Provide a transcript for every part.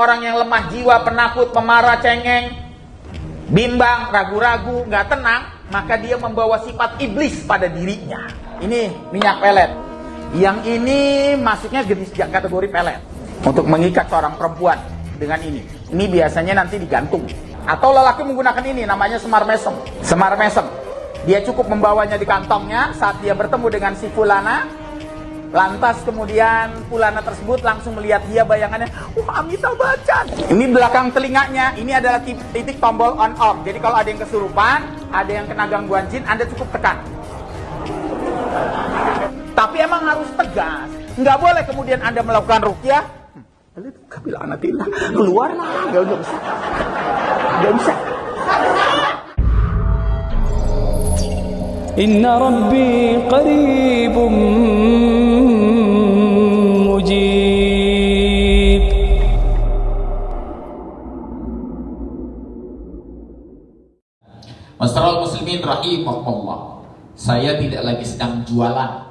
Orang yang lemah jiwa, penakut, pemarah, cengeng, bimbang, ragu-ragu, nggak tenang, maka dia membawa sifat iblis pada dirinya. Ini minyak pelet. Yang ini masuknya jenis kategori pelet. Untuk mengikat seorang perempuan dengan ini. Ini biasanya nanti digantung. Atau lelaki menggunakan ini, namanya semar mesem. Semar mesem. Dia cukup membawanya di kantongnya saat dia bertemu dengan si fulana. Lantas kemudian fulana tersebut langsung melihat dia, bayangannya, Amitabh Bachchan. Ini belakang telinganya, ini adalah titik tombol on off. Jadi kalau ada yang kesurupan, ada yang kena gangguan jin, Anda cukup tekan. Tapi emang harus tegas. Nggak boleh kemudian Anda melakukan ruqyah, keluar lah, nggak bisa. Nggak bisa. Inna Rabbi qaribum mujib. Masyarul muslimin rahimahullah. Saya tidak lagi sedang jualan.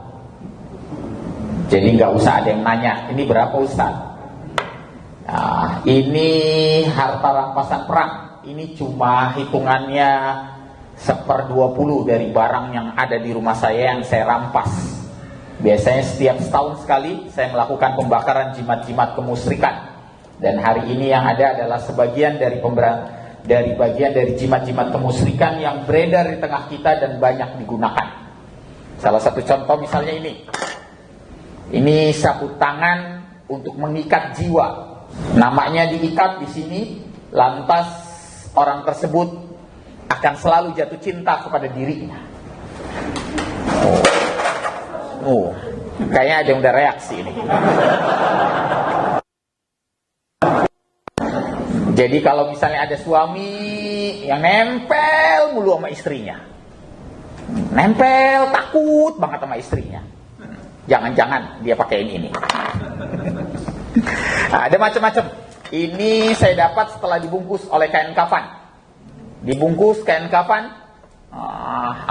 Jadi nggak usah ada yang nanya, ini berapa Ustaz? Nah, ini harta rampasan perang. Ini cuma hitungannya 1/20 dari barang yang ada di rumah saya yang saya rampas. Biasanya setiap setahun sekali saya melakukan pembakaran jimat-jimat kemusyrikan. Dan hari ini yang ada adalah sebagian dari bagian dari jimat-jimat kemusyrikan yang beredar di tengah kita dan banyak digunakan. Salah satu contoh misalnya ini. Ini sapu tangan untuk mengikat jiwa. Namanya diikat di sini, lantas orang tersebut akan selalu jatuh cinta kepada dirinya. Kayaknya ada yang udah reaksi ini. Jadi kalau misalnya ada suami yang nempel mulu sama istrinya, nempel, takut banget sama istrinya, jangan-jangan dia pakai ini. Ada macam-macam. Ini saya dapat setelah dibungkus oleh kain kafan. Dibungkus kain kafan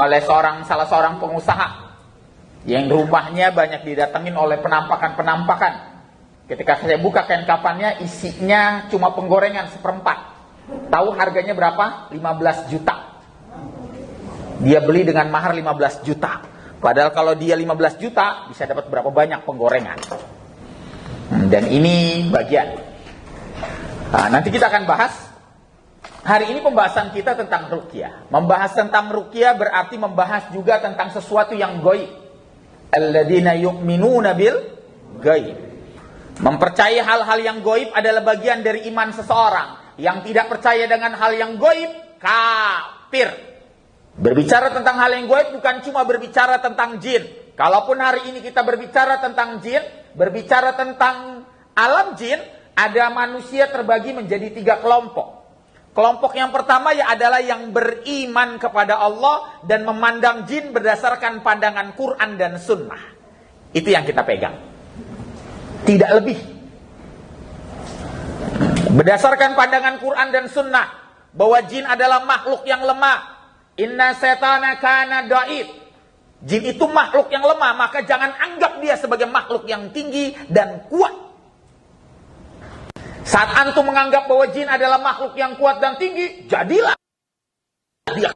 oleh salah seorang pengusaha yang rumahnya banyak didatengin oleh penampakan-penampakan. Ketika saya buka kain kafannya, isinya cuma penggorengan 1/4. Tahu harganya berapa? 15 juta. Dia beli dengan mahar 15 juta. Padahal kalau dia 15 juta bisa dapat berapa banyak penggorengan. Dan ini bagian. Nanti kita akan bahas. Hari ini pembahasan kita tentang ruqyah. Membahas tentang ruqyah berarti membahas juga tentang sesuatu yang gaib. Alladzina yu'minuna bil gaib. Mempercayai hal-hal yang gaib adalah bagian dari iman seseorang. Yang tidak percaya dengan hal yang gaib, kafir. Berbicara tentang hal yang gaib bukan cuma berbicara tentang jin. Kalaupun hari ini kita berbicara tentang jin, berbicara tentang alam jin, ada manusia terbagi menjadi 3 kelompok. Kelompok yang pertama adalah yang beriman kepada Allah dan memandang jin berdasarkan pandangan Quran dan Sunnah. Itu yang kita pegang. Tidak lebih. Berdasarkan pandangan Quran dan Sunnah, bahwa jin adalah makhluk yang lemah. Inna setana kana da'if. Jin itu makhluk yang lemah, maka jangan anggap dia sebagai makhluk yang tinggi dan kuat. Saat antum menganggap bahwa jin adalah makhluk yang kuat dan tinggi, jadilah dia.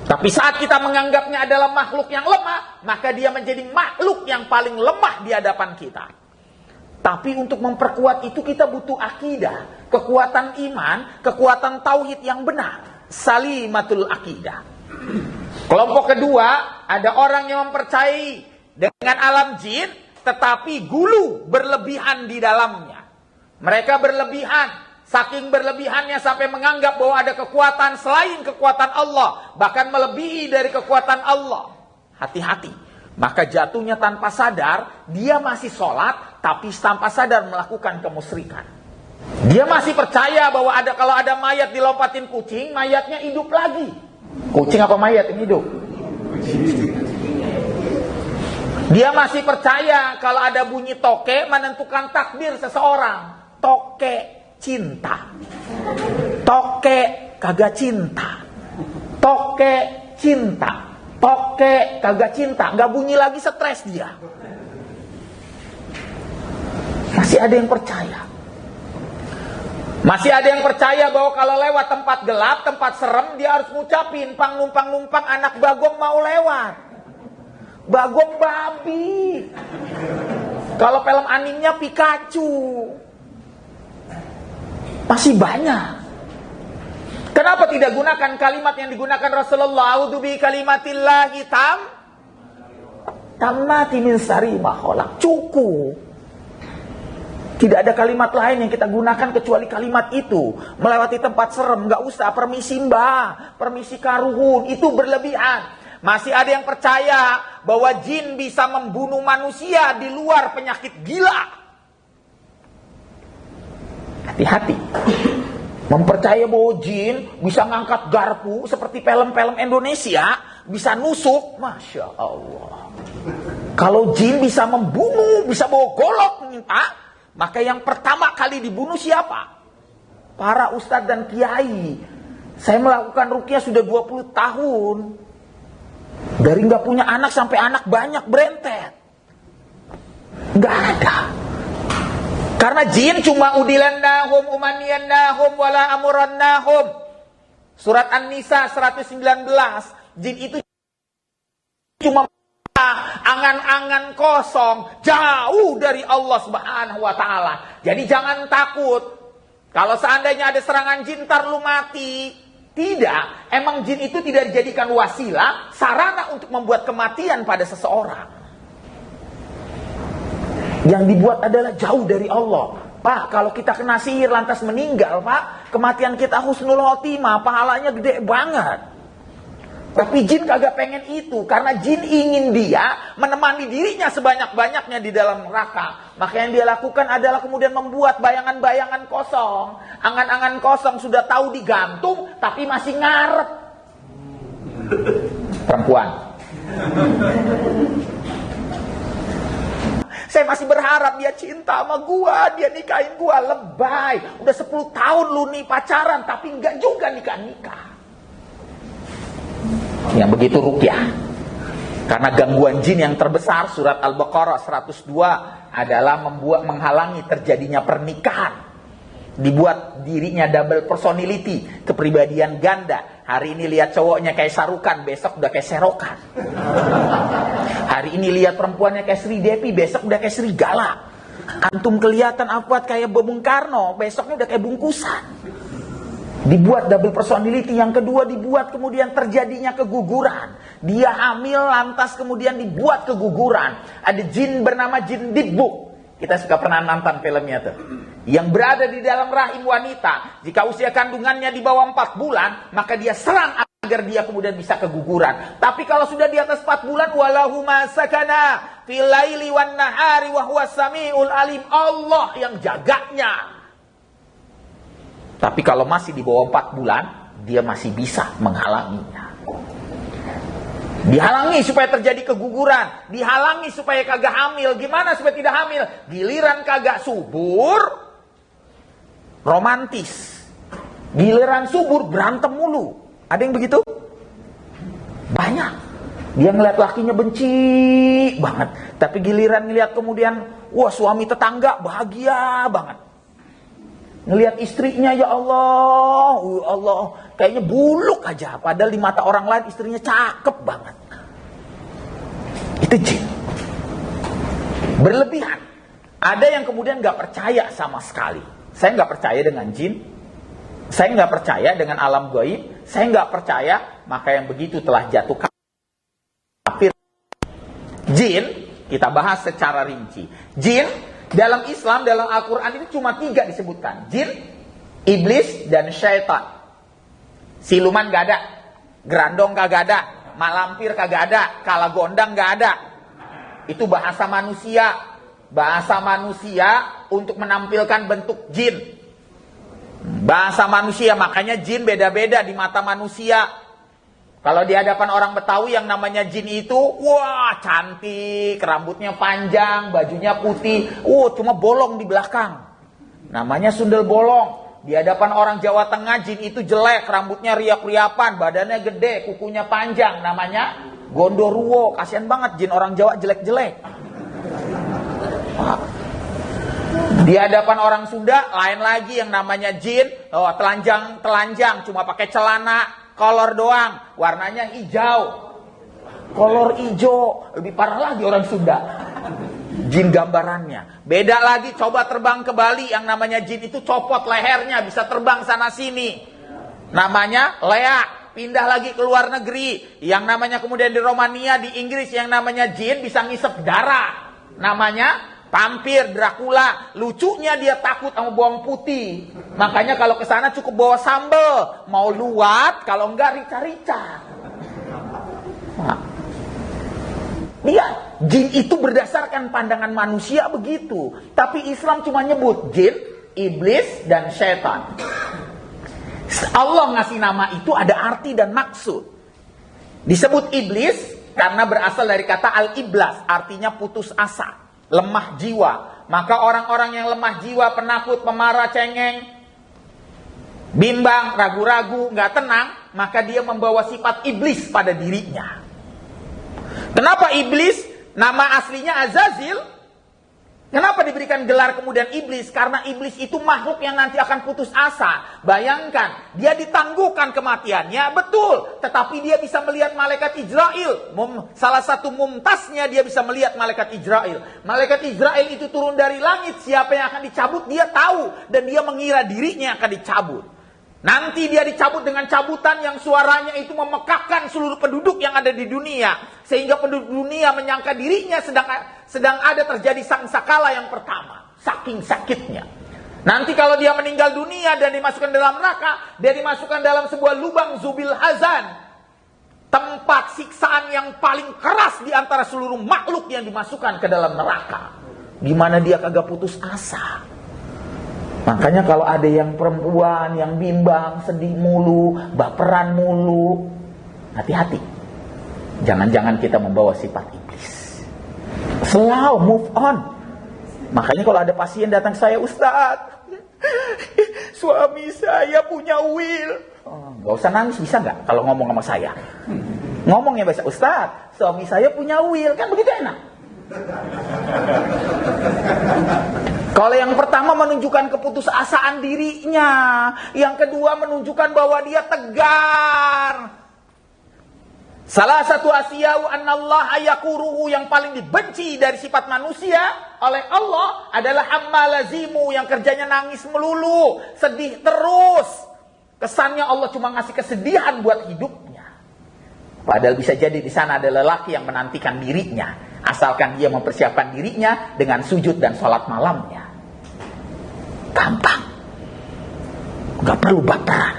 Tapi saat kita menganggapnya adalah makhluk yang lemah, maka dia menjadi makhluk yang paling lemah di hadapan kita. Tapi untuk memperkuat itu kita butuh akidah, kekuatan iman, kekuatan tauhid yang benar. Salimatul akidah. Kelompok kedua, ada orang yang mempercayai dengan alam jin, tetapi gulu berlebihan di dalamnya. Mereka berlebihan, saking berlebihannya sampai menganggap bahwa ada kekuatan selain kekuatan Allah, bahkan melebihi dari kekuatan Allah. Hati-hati, maka jatuhnya tanpa sadar, dia masih sholat, tapi tanpa sadar melakukan kemusyrikan. Dia masih percaya bahwa kalau ada mayat dilompatin kucing, mayatnya hidup lagi. Kucing apa mayat yang hidup? Dia masih percaya kalau ada bunyi toke menentukan takdir seseorang. Toke cinta. Toke kagak cinta. Toke cinta. Toke kagak cinta. Gak bunyi lagi, stres dia. Masih ada yang percaya. Masih ada yang percaya bahwa kalau lewat tempat gelap, tempat serem, dia harus ngucapin, pang numpang-numpang anak Bagong mau lewat. Bagong babi. Kalau film animenya Pikachu. Masih banyak. Kenapa tidak gunakan kalimat yang digunakan Rasulullah? A'udzu bi kalimatillahi tammati min syarri ma khalaq. Cukup. Tidak ada kalimat lain yang kita gunakan kecuali kalimat itu. Melewati tempat serem, nggak usah permisi mbah, permisi karuhun, itu berlebihan. Masih ada yang percaya bahwa jin bisa membunuh manusia di luar penyakit gila. Hati-hati. Mempercaya bahwa jin bisa ngangkat garpu seperti film-film Indonesia, bisa nusuk, Masya Allah. Kalau jin bisa membunuh, bisa bawa golok, maka yang pertama kali dibunuh siapa? Para ustadz dan kiai. Saya melakukan ruqyah sudah 20 tahun. Dari nggak punya anak sampai anak banyak berentet. Nggak ada. Karena jin cuma udilannahum umaniyannahum wala amurannahum. Surat An-Nisa 119. Jin itu cuma angan-angan kosong, jauh dari Allah Subhanahu wa taala. Jadi jangan takut. Kalau seandainya ada serangan jin ntar lu mati. Tidak, emang jin itu tidak dijadikan wasilah, sarana untuk membuat kematian pada seseorang. Yang dibuat adalah jauh dari Allah. Pak, kalau kita kena sihir lantas meninggal, Pak, kematian kita husnul khotimah, pahalanya gede banget. Tapi jin kagak pengen itu, karena jin ingin dia menemani dirinya sebanyak-banyaknya di dalam neraka. Maka yang dia lakukan adalah kemudian membuat bayangan-bayangan kosong. Angan-angan kosong sudah tahu digantung, tapi masih ngarep. Perempuan. Saya masih berharap dia cinta sama gua, dia nikahin gua, lebay. Udah 10 tahun lu nih pacaran, tapi enggak juga nikah-nikah. Yang begitu ruqyah. Karena gangguan jin yang terbesar, surat Al-Baqarah 102 adalah menghalangi terjadinya pernikahan. Dibuat dirinya double personality, kepribadian ganda. Hari ini lihat cowoknya kayak Sarukan, besok udah kayak Serokan. Hari ini lihat perempuannya kayak Sri Devi, besok udah kayak Serigala. Antum kelihatan apa kayak Bung Karno, besoknya udah kayak bungkusan. Dibuat double personality. Yang kedua dibuat kemudian terjadinya keguguran. Dia hamil lantas kemudian dibuat keguguran. Ada jin bernama jin Dibbuk. Kita suka pernah nonton filmnya tuh. Yang berada di dalam rahim wanita. Jika usia kandungannya di bawah 4 bulan, maka dia serang agar dia kemudian bisa keguguran. Tapi kalau sudah di atas 4 bulan, walahu ma sakana fil laili wan nahari wa huwas samiul alim. Allah yang jaganya. Tapi kalau masih di bawah 4 bulan, dia masih bisa menghalanginya. Dihalangi supaya terjadi keguguran. Dihalangi supaya kagak hamil. Gimana supaya tidak hamil? Giliran kagak subur, romantis. Giliran subur, berantem mulu. Ada yang begitu? Banyak. Dia ngeliat lakinya benci banget. Tapi giliran ngeliat kemudian, wah suami tetangga bahagia banget. Ngelihat istrinya, ya Allah, kayaknya buluk aja. Padahal di mata orang lain istrinya cakep banget. Itu jin. Berlebihan. Ada yang kemudian gak percaya sama sekali. Saya gak percaya dengan jin. Saya gak percaya dengan alam gaib. Saya gak percaya, maka yang begitu telah jatuh kafir. Jin, kita bahas secara rinci. Jin, dalam Islam, dalam Al-Quran ini cuma 3 disebutkan. Jin, iblis, dan syaitan. Siluman gak ada. Gerandong kagak ada. Malampir kagak ada. Kalagondang gak ada. Itu bahasa manusia. Bahasa manusia untuk menampilkan bentuk jin. Bahasa manusia, makanya jin beda-beda di mata manusia. Kalau di hadapan orang Betawi yang namanya jin itu, wah cantik, rambutnya panjang, bajunya putih, cuma bolong di belakang. Namanya sundel bolong. Di hadapan orang Jawa Tengah jin itu jelek, rambutnya riap-riapan, badannya gede, kukunya panjang, namanya gondoruo. Kasian banget jin orang Jawa jelek-jelek. Di hadapan orang Sunda lain lagi yang namanya jin. Oh, telanjang, cuma pakai celana kolor doang, warnanya hijau. Kolor hijau, lebih parah lagi orang Sunda. Jin gambarannya. Beda lagi coba terbang ke Bali, yang namanya jin itu copot lehernya, bisa terbang sana sini. Namanya Lea. Pindah lagi ke luar negeri, yang namanya kemudian di Romania, di Inggris, yang namanya jin bisa ngisep darah. Namanya vampir, Dracula. Lucunya dia takut sama bawang putih. Makanya kalau ke sana cukup bawa sambal. Mau luwat, kalau enggak rica-rica. Nah, lihat, jin itu berdasarkan pandangan manusia begitu. Tapi Islam cuma nyebut jin, iblis, dan syaitan. Allah ngasih nama itu ada arti dan maksud. Disebut iblis karena berasal dari kata al-iblas, artinya putus asa, lemah jiwa. Maka orang-orang yang lemah jiwa, penakut, pemarah, cengeng, bimbang, ragu-ragu, nggak tenang, maka dia membawa sifat iblis pada dirinya. Kenapa iblis? Nama aslinya Azazil. Kenapa diberikan gelar kemudian iblis? Karena iblis itu makhluk yang nanti akan putus asa. Bayangkan, dia ditangguhkan kematiannya, betul. Tetapi dia bisa melihat malaikat Israel. Salah satu mumtaznya dia bisa melihat malaikat Israel. Malaikat Israel itu turun dari langit. Siapa yang akan dicabut dia tahu. Dan dia mengira dirinya akan dicabut. Nanti dia dicabut dengan cabutan yang suaranya itu memekakkan seluruh penduduk yang ada di dunia. Sehingga penduduk dunia menyangka dirinya sedang ada terjadi sangsakala yang pertama. Saking sakitnya. Nanti kalau dia meninggal dunia dan dimasukkan dalam neraka, dia dimasukkan dalam sebuah lubang Zubil Hazan. Tempat siksaan yang paling keras di antara seluruh makhluk yang dimasukkan ke dalam neraka. Gimana dia kagak putus asa. Makanya kalau ada yang perempuan yang bimbang, sedih mulu, baperan mulu, hati-hati. Jangan-jangan kita membawa sifat iblis. Slow, move on. Makanya kalau ada pasien datang saya, Ustaz, suami saya punya will. Gak usah nangis, bisa gak kalau ngomong sama saya? Ngomongnya biasa, Ustaz, suami saya punya will. Kan begitu enak. Kalau yang pertama menunjukkan keputusasaan dirinya, yang kedua menunjukkan bahwa dia tegar. Salah satu asya'u annallaha yakuruhu, yang paling dibenci dari sifat manusia oleh Allah adalah ammalazimu, yang kerjanya nangis melulu, sedih terus. Kesannya Allah cuma ngasih kesedihan buat hidupnya. Padahal bisa jadi di sana ada lelaki yang menantikan dirinya, asalkan dia mempersiapkan dirinya dengan sujud dan sholat malamnya. Gampang. Gak perlu baperan.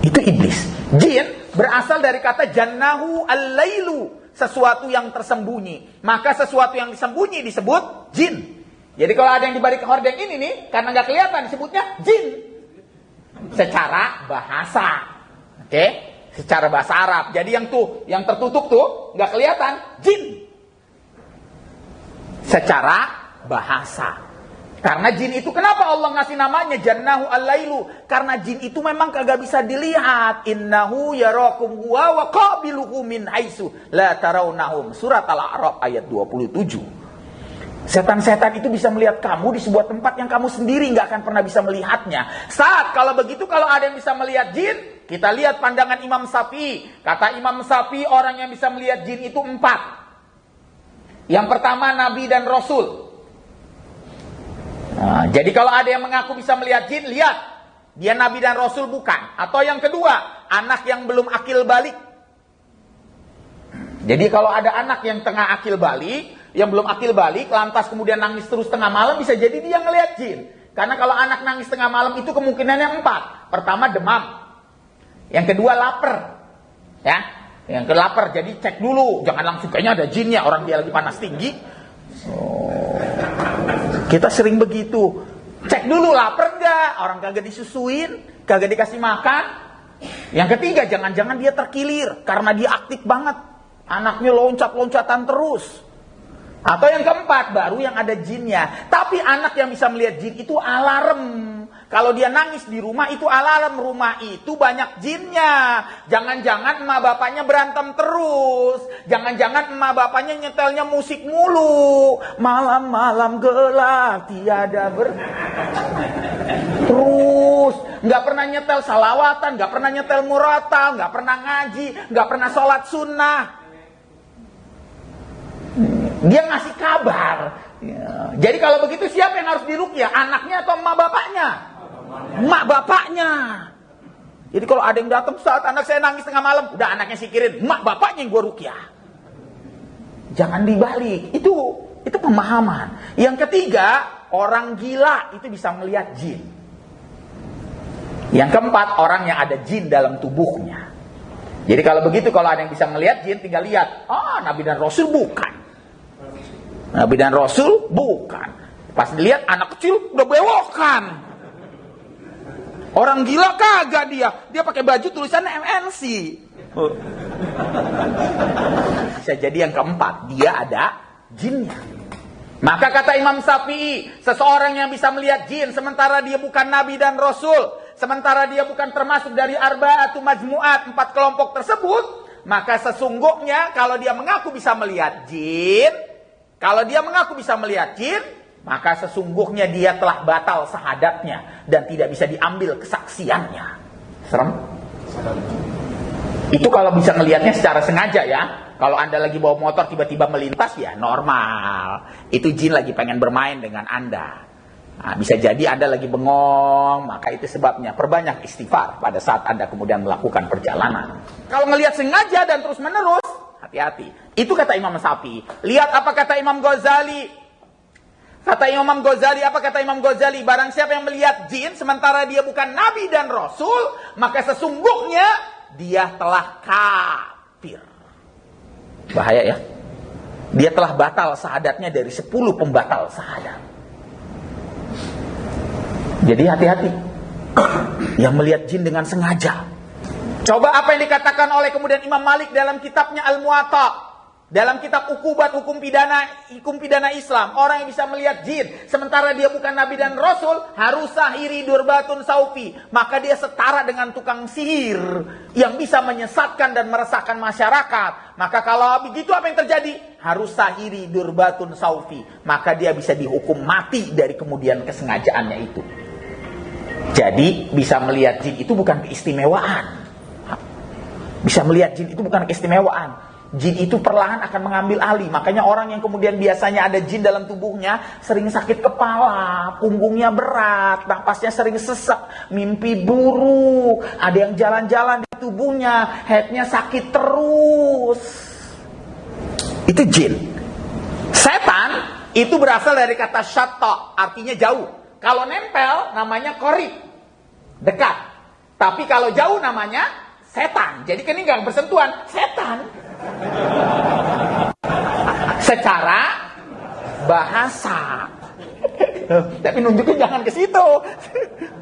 Itu iblis. Jin berasal dari kata jannahu al-lailu, sesuatu yang tersembunyi. Maka sesuatu yang disembunyi disebut jin. Jadi kalau ada yang dibalik hordeng ini nih, karena gak kelihatan disebutnya jin. Secara bahasa. Oke? Secara bahasa Arab. Jadi yang tertutup tuh gak kelihatan, jin. Secara bahasa. Karena jin itu, kenapa Allah ngasih namanya jannahu al-lailu? Karena jin itu memang kagak bisa dilihat. Innahu yarakum huwa wa qabiluhu min haitsu la tarawnahum. Surat Al-A'raf ayat 27. Setan-setan itu bisa melihat kamu di sebuah tempat yang kamu sendiri nggak akan pernah bisa melihatnya. Kalau begitu, kalau ada yang bisa melihat jin, kita lihat pandangan Imam Syafi'i. Kata Imam Syafi'i, orang yang bisa melihat jin itu 4. Yang pertama, Nabi dan Rasul. Nah, jadi kalau ada yang mengaku bisa melihat jin, lihat. Dia Nabi dan Rasul bukan. Atau yang kedua, anak yang belum akil balik. Jadi kalau ada anak yang tengah akil balik, yang belum akil balik, lantas kemudian nangis terus tengah malam, bisa jadi dia ngelihat jin. Karena kalau anak nangis tengah malam itu kemungkinannya 4. Pertama, demam. Yang kedua, lapar. Ya, yang kedua lapar. Jadi cek dulu, jangan langsung kayaknya ada jinnya, orang dia lagi panas tinggi. Kita sering begitu. Cek dulu lapar enggak, orang kagak disusuin, kagak dikasih makan. Yang ketiga, jangan-jangan dia terkilir karena dia aktif banget. Anaknya loncat-loncatan terus. Atau yang keempat, baru yang ada jinnya. Tapi anak yang bisa melihat jin itu alarm. Kalau Kalau dia nangis di rumah, itu alarm rumah itu banyak jinnya. Jangan-jangan emak bapaknya berantem terus. Jangan-jangan emak bapaknya nyetelnya musik mulu. Malam-malam gelap tiada terus. Nggak pernah nyetel salawatan, nggak pernah nyetel muratal, nggak pernah ngaji, nggak pernah sholat sunnah. Dia ngasih kabar. Ya. Jadi kalau begitu siapa yang harus diruqyah? Anaknya atau emak bapaknya? Emak bapaknya. Jadi kalau ada yang datang, saat anak saya nangis tengah malam, udah anaknya sikirin, emak bapaknya yang gue ruqyah. Jangan dibalik. Itu pemahaman. Yang ketiga, orang gila itu bisa melihat jin. Yang keempat, orang yang ada jin dalam tubuhnya. Jadi kalau begitu, kalau ada yang bisa melihat jin, tinggal lihat. Nabi dan Rasul bukan. Nabi dan Rasul bukan. Pas dilihat anak kecil udah bewokan. Orang gila kagak dia. Dia pakai baju tulisannya MNC. Bisa jadi yang keempat, dia ada jinnya. Maka kata Imam Syafi'i, seseorang yang bisa melihat jin sementara dia bukan Nabi dan Rasul, sementara dia bukan termasuk dari arba'atu majmu'at, 4 kelompok tersebut, maka sesungguhnya kalau dia mengaku bisa melihat jin, maka sesungguhnya dia telah batal syahadatnya dan tidak bisa diambil kesaksiannya. Serem? Itu kalau bisa ngelihatnya secara sengaja ya. Kalau Anda lagi bawa motor tiba-tiba melintas ya normal. Itu jin lagi pengen bermain dengan Anda. Nah, bisa jadi Anda lagi bengong, maka itu sebabnya. Perbanyak istighfar pada saat Anda kemudian melakukan perjalanan. Kalau ngelihat sengaja dan terus menerus, hati-hati. Itu kata Imam Syafi'i. Lihat apa kata Imam Ghazali. Apa kata Imam Ghazali? Barang siapa yang melihat jin sementara dia bukan Nabi dan Rasul, maka sesungguhnya dia telah kafir. Bahaya ya. Dia telah batal syahadatnya dari 10 pembatal syahadat. Jadi hati-hati. Yang melihat jin dengan sengaja. Coba apa yang dikatakan oleh kemudian Imam Malik dalam kitabnya Al-Muwatta. Dalam kitab hukum pidana Islam. Orang yang bisa melihat jin sementara dia bukan Nabi dan Rasul, harus sahiri durbatun saufi. Maka dia setara dengan tukang sihir yang bisa menyesatkan dan meresahkan masyarakat. Maka kalau begitu apa yang terjadi? Harus sahiri durbatun saufi. Maka dia bisa dihukum mati dari kemudian kesengajaannya itu. Jadi bisa melihat jin itu bukan keistimewaan. Bisa melihat jin itu bukan keistimewaan. Jin itu perlahan akan mengambil alih. Makanya orang yang kemudian biasanya ada jin dalam tubuhnya sering sakit kepala, punggungnya berat, napasnya sering sesak, mimpi buruk, ada yang jalan-jalan di tubuhnya, headnya sakit terus. Itu jin. Setan itu berasal dari kata syatta, artinya jauh. Kalau nempel namanya qarib, dekat. Tapi kalau jauh namanya setan. Jadi kan ini nggak bersentuhan, setan. Secara bahasa. Tapi nunjukin jangan ke situ.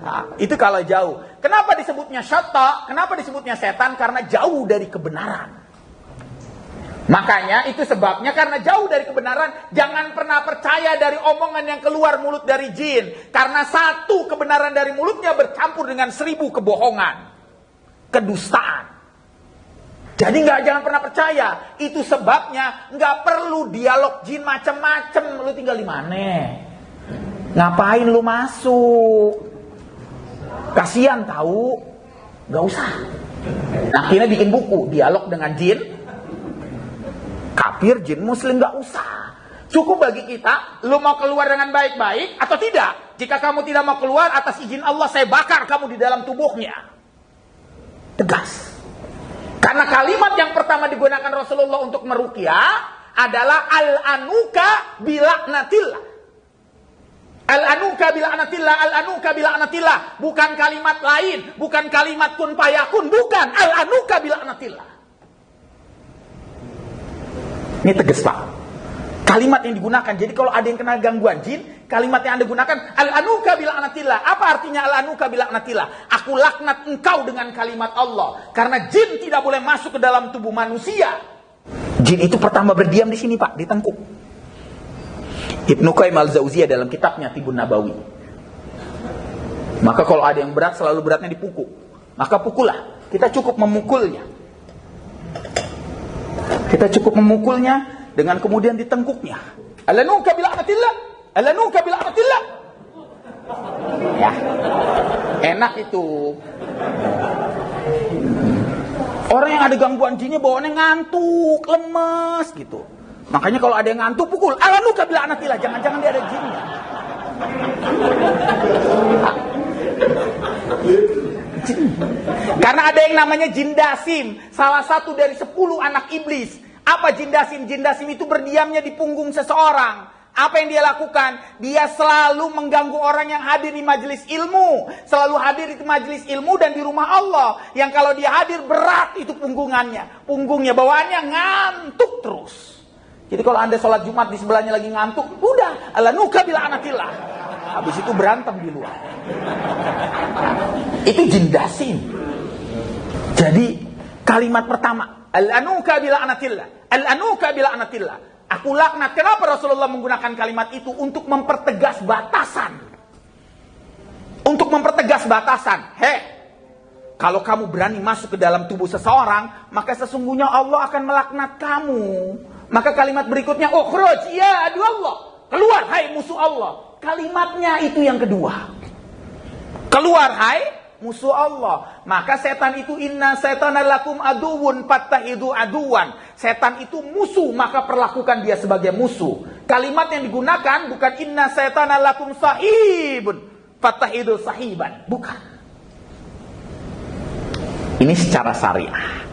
Nah, itu kalau jauh. Kenapa disebutnya syatta? Kenapa disebutnya setan? Karena jauh dari kebenaran. Makanya itu sebabnya karena jauh dari kebenaran, jangan pernah percaya dari omongan yang keluar mulut dari jin. Karena satu kebenaran dari mulutnya bercampur dengan 1000 kebohongan, kedustaan. Jadi jangan pernah percaya. Itu sebabnya nggak perlu dialog jin macem-macem. Lu tinggal di mana? Ngapain lu masuk? Kasihan tahu. Nggak usah. Nah, akhirnya bikin buku dialog dengan jin kafir, jin muslim, nggak usah. Cukup bagi kita, lu mau keluar dengan baik-baik atau tidak. Jika kamu tidak mau keluar, atas izin Allah saya bakar kamu di dalam tubuhnya. Tegas. Karena kalimat yang pertama digunakan Rasulullah untuk meruqyah adalah al-anuka bila'natillah. Al-anuka bila'natillah, al-anuka bila'natillah. Bukan kalimat lain, bukan kalimat kun fayakun, bukan. Al-anuka bila'natillah. Ini tegas Pak. Kalimat yang digunakan. Jadi kalau ada yang kena gangguan jin, kalimat yang Anda gunakan al-anuka bila'natillah. Apa artinya al-anuka bila'natillah? Aku laknat engkau dengan kalimat Allah. Karena jin tidak boleh masuk ke dalam tubuh manusia. Jin itu pertama berdiam di sini Pak, di tengkuk. Ibnu Qayyim al-Jauziyah dalam kitabnya Tibbun Nabawi. Maka kalau ada yang berat, selalu beratnya dipukul. Maka pukullah. Kita cukup memukulnya. Kita cukup memukulnya dengan kemudian ditengkuknya. Alanuka bila'natillah. Alanuka bila'natillah. Ya. Enak itu. Orang yang ada gangguan jinnya bawaannya ngantuk, lemes gitu. Makanya kalau ada yang ngantuk, pukul. Alanuka bila'natillah. Jangan-jangan dia ada jinnya. Karena ada yang namanya jin dasim, salah satu dari 10 anak iblis. Apa jin dasim? Jin dasim itu berdiamnya di punggung seseorang. Apa yang dia lakukan? Dia selalu mengganggu orang yang hadir di majelis ilmu. Selalu hadir di majelis ilmu dan di rumah Allah. Yang kalau dia hadir berat itu punggungnya, bawaannya ngantuk terus. Jadi kalau Anda sholat Jumat di sebelahnya lagi ngantuk, udah, alanuka bila'natillah. Habis itu berantem di luar. Itu jin dasim. Jadi kalimat pertama, alanuka bila'natillah. Alanuka bila'natillah. Aku laknat. Kenapa Rasulullah menggunakan kalimat itu? Untuk mempertegas batasan. Untuk mempertegas batasan. Kalau kamu berani masuk ke dalam tubuh seseorang, maka sesungguhnya Allah akan melaknat kamu. Maka kalimat berikutnya, ukhruj ya adu Allah. Keluar hai musuh Allah. Kalimatnya itu yang kedua. Keluar hai musuh Allah. Maka setan itu inna setana lakum aduwun fattahidu aduwan. Setan itu musuh, maka perlakukan dia sebagai musuh. Kalimat yang digunakan bukan inna setana lakum sahibun fattahidu sahiban. Bukan. Ini secara syariah.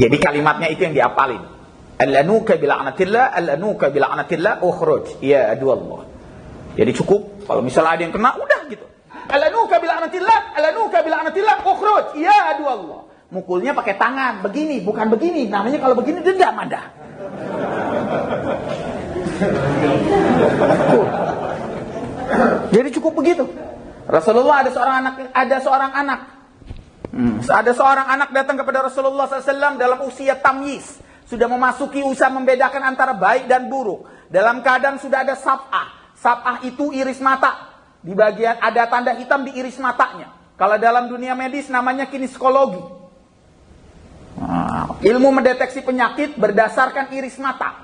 Jadi kalimatnya itu yang diapalin. Al-anuka bila'natillah, al-anuka bila'natillah, ukhruj ya adu Allah. Jadi cukup, kalau misalnya ada yang kena, udah gitu. Al-anuka bila'natillah, al-anuka bila'natillah, ukhruj ya adu Allah. Mukulnya pakai tangan, begini, bukan begini. Namanya kalau begini dendam Anda. Jadi cukup begitu. Rasulullah ada seorang anak. Ada seorang anak datang kepada Rasulullah SAW dalam usia tamyiz. Sudah memasuki usia membedakan antara baik dan buruk. Dalam keadaan sudah ada sab'ah. Sab'ah itu iris mata. Di bagian ada tanda hitam di iris matanya. Kalau dalam dunia medis namanya kinesiologi. Ilmu mendeteksi penyakit berdasarkan iris mata.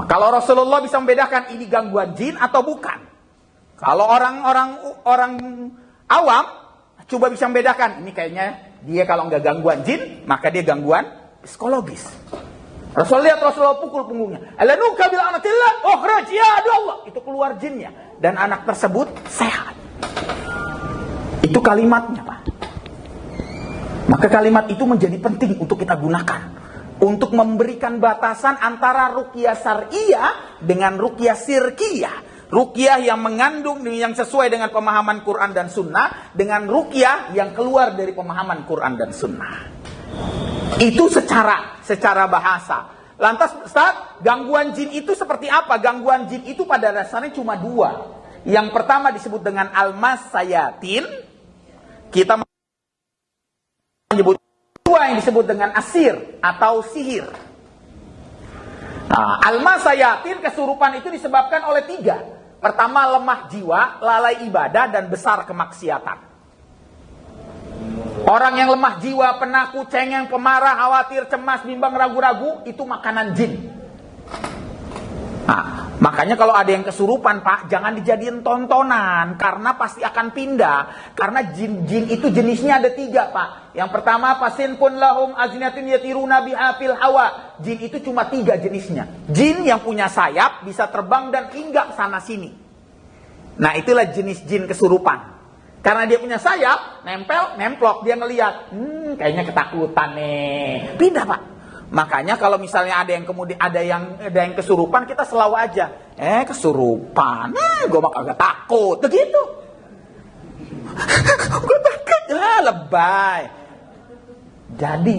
Kalau Rasulullah bisa membedakan ini gangguan jin atau bukan. Kalau orang awam coba bisa membedakan. Ini kayaknya dia kalau nggak gangguan jin, maka dia gangguan psikologis. Rasulullah pukul punggungnya. Alanuka bila'natillah, ukhraj ya adu Allah. Itu keluar jinnya. Dan anak tersebut sehat. Itu kalimatnya, Pak. Maka kalimat itu menjadi penting untuk kita gunakan. Untuk memberikan batasan antara ruqyah syar'iyah dengan ruqyah sirkiyah. Ruqyah yang mengandung, yang sesuai dengan pemahaman Quran dan Sunnah. Dengan ruqyah yang keluar dari pemahaman Quran dan Sunnah. Itu secara bahasa. Lantas Ustaz, gangguan jin itu seperti apa? Gangguan jin itu pada dasarnya cuma dua. Yang pertama disebut dengan almas sayatin. Kita menyebut dua yang disebut dengan asir atau sihir. Almas sayatin, kesurupan itu disebabkan oleh tiga. Pertama, lemah jiwa, lalai ibadah, dan besar kemaksiatan. Orang yang lemah jiwa, penakut, cengeng, pemarah, khawatir, cemas, bimbang, ragu-ragu, itu makanan jin. Makanya kalau ada yang kesurupan, Pak, jangan dijadiin tontonan, karena pasti akan pindah. Karena jin itu jenisnya ada tiga, Pak. Yang pertama, fasin pun lahum aznatin yatiruna biha fil hawa. Jin itu cuma tiga jenisnya. Jin yang punya sayap, bisa terbang dan hinggap sana sini. Nah, itulah jenis jin kesurupan. Karena dia punya sayap, nemplok, dia ngelihat, kayaknya ketakutan nih, pindah Pak. Makanya kalau misalnya ada yang kesurupan, kita selalu aja, kesurupan, gue bakal agak takut, begitu. Gue takut, lebay. Jadi,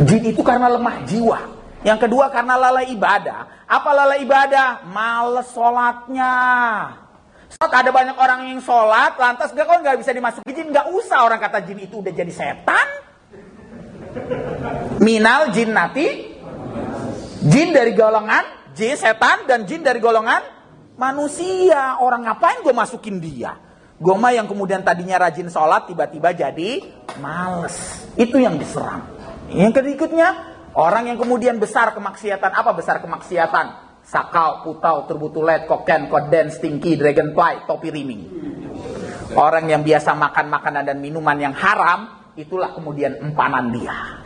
jin itu karena lemah jiwa. Yang kedua karena lalai ibadah. Apa lalai ibadah? Males sholatnya. Saat ada banyak orang yang sholat, lantas nggak bisa dimasuki jin, nggak usah orang kata jin itu udah jadi setan. Minal jinnati, jin dari golongan jin setan dan jin dari golongan manusia. Orang ngapain gue masukin dia? Goma yang kemudian tadinya rajin sholat tiba-tiba jadi males. Itu yang diserang. Yang berikutnya, orang yang kemudian besar kemaksiatan. Apa besar kemaksiatan? Sakau, putau, terbutulet, koken, koden, stinky, dragonfly, topi riming. Orang yang biasa makan makanan dan minuman yang haram, itulah kemudian empanan dia.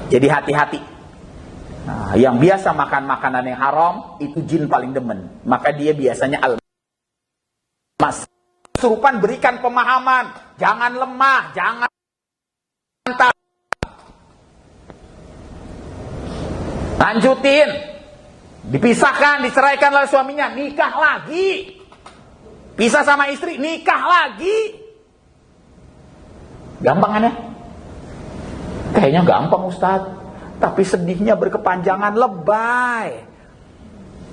Jadi hati-hati. Nah, yang biasa makan makanan yang haram, itu jin paling demen. Maka dia biasanya mas. Kesurupan berikan pemahaman. Jangan lemah, jangan mantap. Lanjutin. Dipisahkan, diceraikan oleh suaminya, nikah lagi. Pisah sama istri, nikah lagi. Gampang kan ya? Kayaknya gampang Ustaz. Tapi sedihnya berkepanjangan, lebay.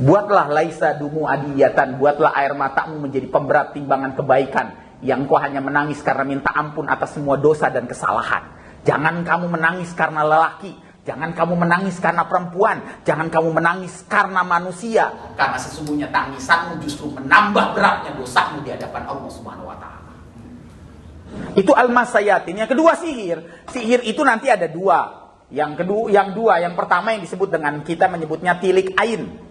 Buatlah laisa dumu adiyatan, buatlah air matamu menjadi pemberat timbangan kebaikan. Yang kau hanya menangis karena minta ampun atas semua dosa dan kesalahan. Jangan kamu menangis karena lelaki. Jangan kamu menangis karena perempuan. Jangan kamu menangis karena manusia. Karena sesungguhnya tangisanmu justru menambah beratnya dosamu di hadapan Allah Subhanahu wa Ta'ala. Itu al-masayatin. Yang kedua sihir. Sihir itu nanti ada dua. Yang pertama yang disebut dengan kita menyebutnya tilik ain.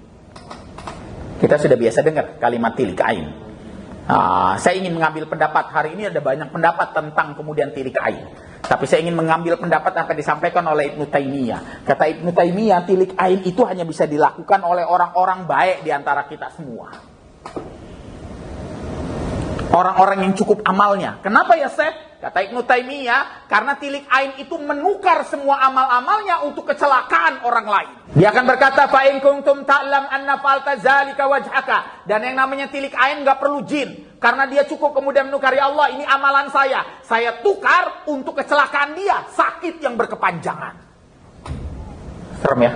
Kita sudah biasa dengar kalimat tilik ain. Saya ingin mengambil pendapat hari ini, ada banyak pendapat tentang kemudian tilik ain. Tapi saya ingin mengambil pendapat yang akan disampaikan oleh Ibnu Taimiyah. Kata Ibnu Taimiyah, tilik ain itu hanya bisa dilakukan oleh orang-orang baik di antara kita semua. Orang-orang yang cukup amalnya. Kenapa ya Syekh? Kata Ibnu Taimiyah, karena tilik ain itu menukar semua amal-amalnya untuk kecelakaan orang lain. Dia akan berkata, fa in kuntum ta'lam anna fa'alta zalika wajhaka. Dan yang namanya tilik ain enggak perlu jin. Karena dia cukup kemudian menukar, ya Allah ini amalan saya. Saya tukar untuk kecelakaan dia. Sakit yang berkepanjangan. Serem ya?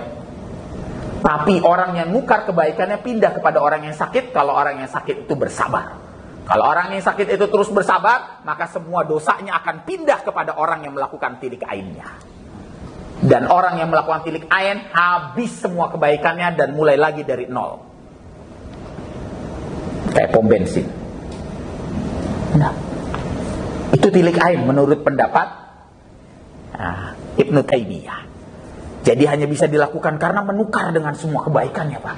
Tapi orang yang nukar kebaikannya pindah kepada orang yang sakit. Kalau orang yang sakit itu bersabar. Kalau orang yang sakit itu terus bersabar, maka semua dosanya akan pindah kepada orang yang melakukan tilik ainnya. Dan orang yang melakukan tilik ain habis semua kebaikannya dan mulai lagi dari nol. Kayak pom bensin. Nah, itu tilik ain menurut pendapat Ibnu Taimiyah. Jadi hanya bisa dilakukan karena menukar dengan semua kebaikannya, Pak.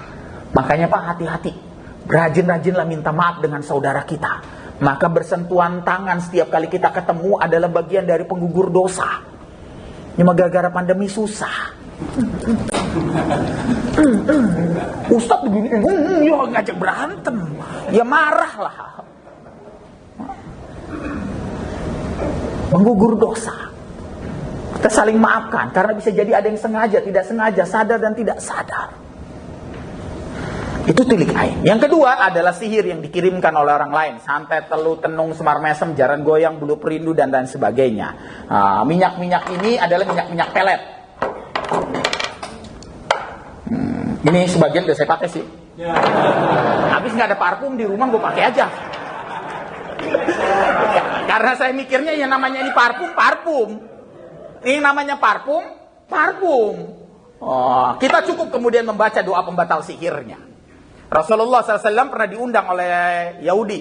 Makanya Pak, hati-hati. Rajin-rajinlah minta maaf dengan saudara kita. Maka bersentuhan tangan setiap kali kita ketemu adalah bagian dari penggugur dosa. Cuma gara-gara pandemi susah. Ustaz begini, ya ngajak berantem. Ya marahlah. Menggugur dosa. Kita saling maafkan. Karena bisa jadi ada yang sengaja, tidak sengaja, sadar dan tidak sadar. Itu tilik ain. Yang kedua adalah sihir yang dikirimkan oleh orang lain. Santet, telu, tenung, semar mesem, jaran goyang, bulu perindu, dan lain sebagainya. Minyak-minyak ini adalah minyak-minyak pelet. Ini sebagian udah saya pakai sih. Habis nggak ada parfum di rumah, gue pakai aja. Karena saya mikirnya yang namanya ini parfum. Ini namanya parfum. Kita cukup kemudian membaca doa pembatal sihirnya. Rasulullah SAW pernah diundang oleh Yahudi,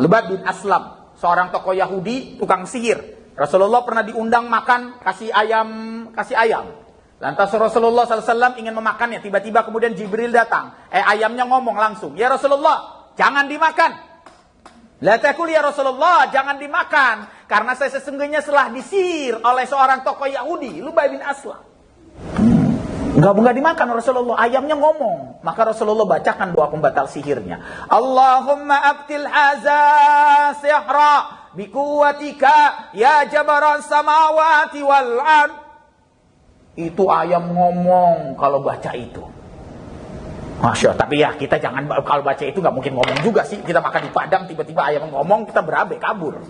Lubad bin Aslam, seorang tokoh Yahudi, tukang sihir. Rasulullah pernah diundang makan, kasih ayam. Lantas Rasulullah SAW ingin memakannya. Tiba-tiba kemudian Jibril datang. Ayamnya ngomong langsung, ya Rasulullah, jangan dimakan. La takul ya Rasulullah, jangan dimakan. Karena saya sesungguhnya telah disihir oleh seorang tokoh Yahudi, Lubad bin Aslam. Enggak dimakan Rasulullah, ayamnya ngomong. Maka Rasulullah bacakan doa pembatal sihirnya. Allahumma abtil haza sihra bikuwatika ya jabaran samawati wal ard. Itu ayam ngomong kalau baca itu. Masya Allah, tapi ya kita jangan, kalau baca itu nggak mungkin ngomong juga sih. Kita makan di Padang tiba-tiba ayam ngomong, kita berabe kabur.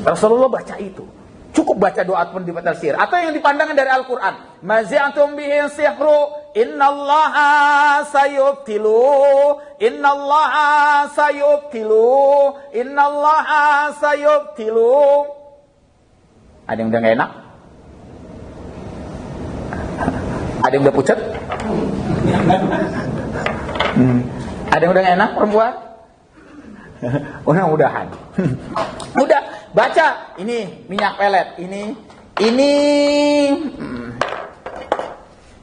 Rasulullah baca itu. Cukup baca doa pun dibatal sihir. Atau yang dipandangkan dari Al-Quran. Mazi'atum bihi sihru innallaha sayubtilu. Innallaha sayubtilu. Ada yang udah gak enak? Ada yang udah pucat? Ada yang udah gak enak perempuan? Mudah-mudahan. Udah, baca. Ini minyak pelet. Ini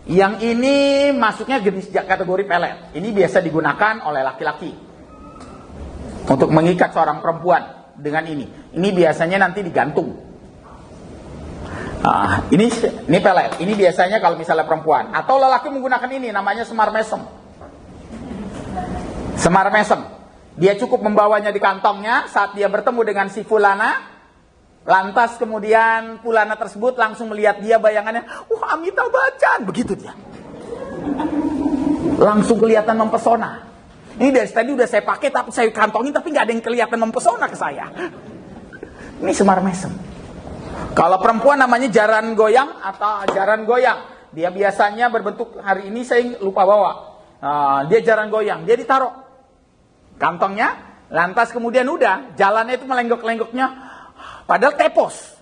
yang ini masuknya jenis kategori pelet. Ini biasa digunakan oleh laki-laki untuk mengikat seorang perempuan dengan ini. Ini biasanya nanti digantung. Ini pelet. Ini biasanya kalau misalnya perempuan atau lelaki menggunakan ini, namanya semar mesem. Semar mesem. Dia cukup membawanya di kantongnya saat dia bertemu dengan si fulana. Lantas kemudian fulana tersebut langsung melihat dia, bayangannya, wah Amitabh Bachchan, begitu dia. Langsung kelihatan mempesona. Ini dari tadi udah saya pakai, tapi saya kantongin, tapi nggak ada yang kelihatan mempesona ke saya. Ini semar mesem. Kalau perempuan namanya jaran goyang atau jaran goyang. Dia biasanya berbentuk, hari ini saya lupa bawa. Dia jaran goyang, dia ditaruh kantongnya, lantas kemudian udah jalannya itu melenggok-lenggoknya, padahal tepos,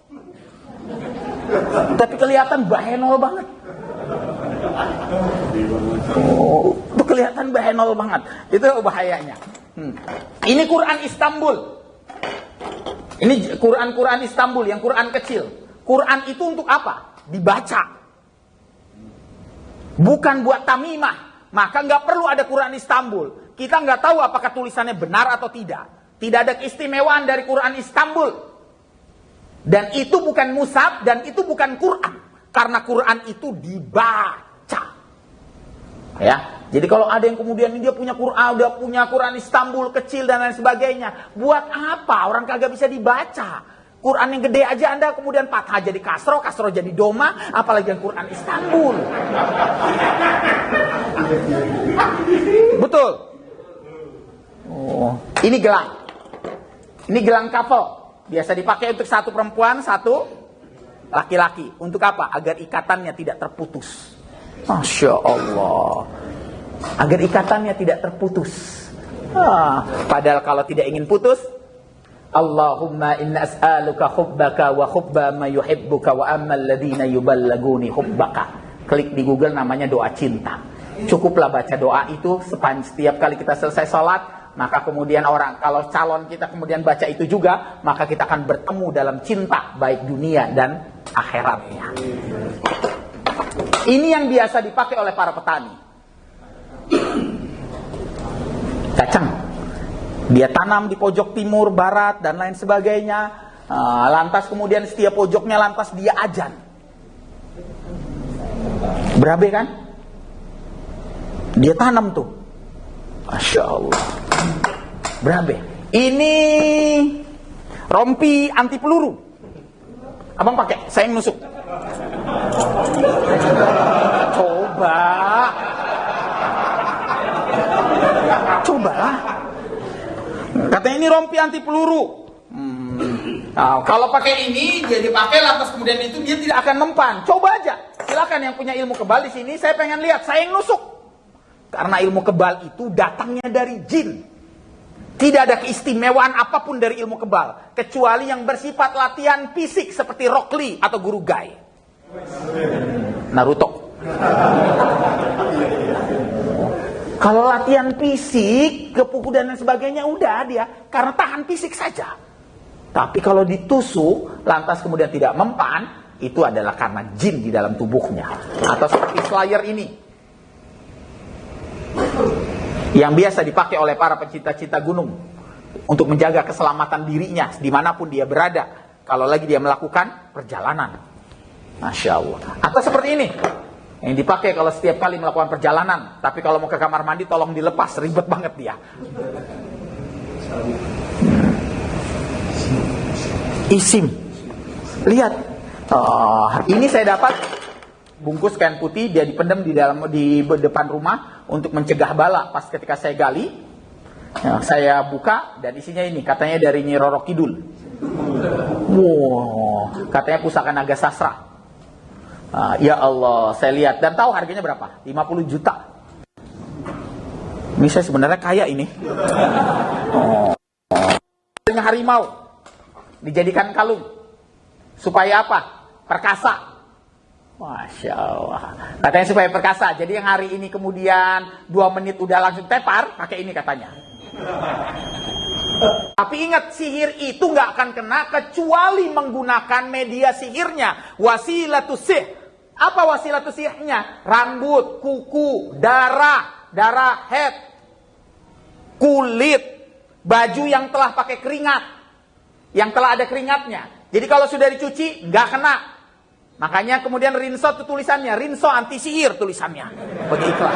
tapi kelihatan bahenol banget. Itu kelihatan bahenol banget. Itu bahayanya. Ini Quran Istanbul. Ini Quran Istanbul, yang Quran kecil. Quran itu untuk apa? Dibaca, bukan buat tamimah. Maka nggak perlu ada Quran Istanbul. Kita nggak tahu apakah tulisannya benar atau tidak. Tidak ada keistimewaan dari Quran Istanbul. Dan itu bukan mushaf, dan itu bukan Quran. Karena Quran itu dibaca. Ya, jadi kalau ada yang kemudian dia punya Quran, udah punya Quran Istanbul kecil dan lain sebagainya, buat apa? Orang kagak bisa dibaca. Quran yang gede aja Anda kemudian fathah jadi kasroh, kasroh jadi doma, apalagi yang Quran Istanbul. Betul. Ini gelang. Ini gelang kafel. Biasa dipakai untuk satu perempuan, satu laki-laki. Untuk apa? Agar ikatannya tidak terputus. Masya Allah. Agar ikatannya tidak terputus. Padahal kalau tidak ingin putus, Allahumma inna as'aluka hubbaka wa hubba ma yuhibbuka wa ammal ladhina yuballaguni hubbaka. Klik di Google, namanya doa cinta. Cukuplah baca doa itu setiap kali kita selesai sholat. Maka kemudian kalau calon kita kemudian baca itu juga, maka kita akan bertemu dalam cinta, baik dunia dan akhiratnya. Ini yang biasa dipakai oleh para petani. Kacang. Dia tanam di pojok timur, barat, dan lain sebagainya. Lantas kemudian setiap pojoknya lantas dia ajan. Berabe kan? Dia tanam tuh. Masya Allah. Berabe. Ini rompi anti peluru. Abang pakai, saya yang nusuk. Cobalah. Katanya ini rompi anti peluru. Kalau pakai ini, dia dipakai lantas kemudian itu dia tidak akan mempan. Coba aja. Silakan yang punya ilmu kebal di sini. Saya pengen lihat. Saya yang nusuk. Karena ilmu kebal itu datangnya dari jin. Tidak ada keistimewaan apapun dari ilmu kebal, kecuali yang bersifat latihan fisik seperti Rock Lee atau Guru Gai. Naruto. Kalau latihan fisik, kepukul dan sebagainya, udah dia karena tahan fisik saja. Tapi kalau ditusuk, lantas kemudian tidak mempan, itu adalah karena jin di dalam tubuhnya. Atau seperti Slayer ini, yang biasa dipakai oleh para pencinta-cinta gunung untuk menjaga keselamatan dirinya dimanapun dia berada kalau lagi dia melakukan perjalanan. Masya Allah. Atau seperti ini, yang dipakai kalau setiap kali melakukan perjalanan, tapi kalau mau ke kamar mandi tolong dilepas, ribet banget dia. Isim. Lihat. Ini saya dapat bungkus kain putih, dia dipendam di depan rumah untuk mencegah bala. Pas ketika saya gali, saya buka dan isinya ini, katanya dari Nyi Roro Kidul. Wow, katanya pusaka naga sastra. Ya Allah, saya lihat dan tahu harganya berapa? 50 juta. Ini saya sebenarnya kaya ini. Harimau dijadikan kalung supaya apa? Perkasa. Masya Allah. Katanya supaya perkasa. Jadi yang hari ini kemudian 2 menit udah langsung tepar, pakai ini katanya. Tapi ingat, sihir itu nggak akan kena kecuali menggunakan media sihirnya. Wasilatus sih. Apa wasilatus sihirnya? Rambut, kuku, darah head, kulit, baju yang telah pakai keringat, yang telah ada keringatnya. Jadi kalau sudah dicuci, nggak kena. Makanya kemudian rinso itu tulisannya, rinso anti sihir tulisannya. Bagi iklan.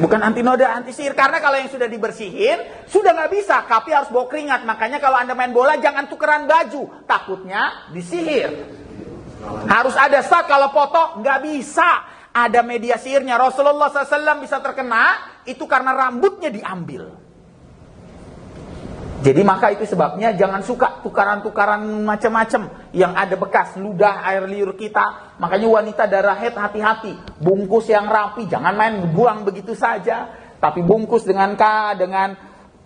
Bukan anti noda, anti sihir. Karena kalau yang sudah dibersihin, sudah nggak bisa. Tapi harus bawa keringat. Makanya kalau Anda main bola, jangan tukeran baju. Takutnya disihir. Harus ada saat kalau foto, nggak bisa. Ada media sihirnya. Rasulullah SAW bisa terkena, itu karena rambutnya diambil. Jadi maka itu sebabnya jangan suka tukaran-tukaran macam-macam yang ada bekas ludah air liur kita. Makanya wanita darah haid hati-hati, bungkus yang rapi, jangan main buang begitu saja. Tapi bungkus dengan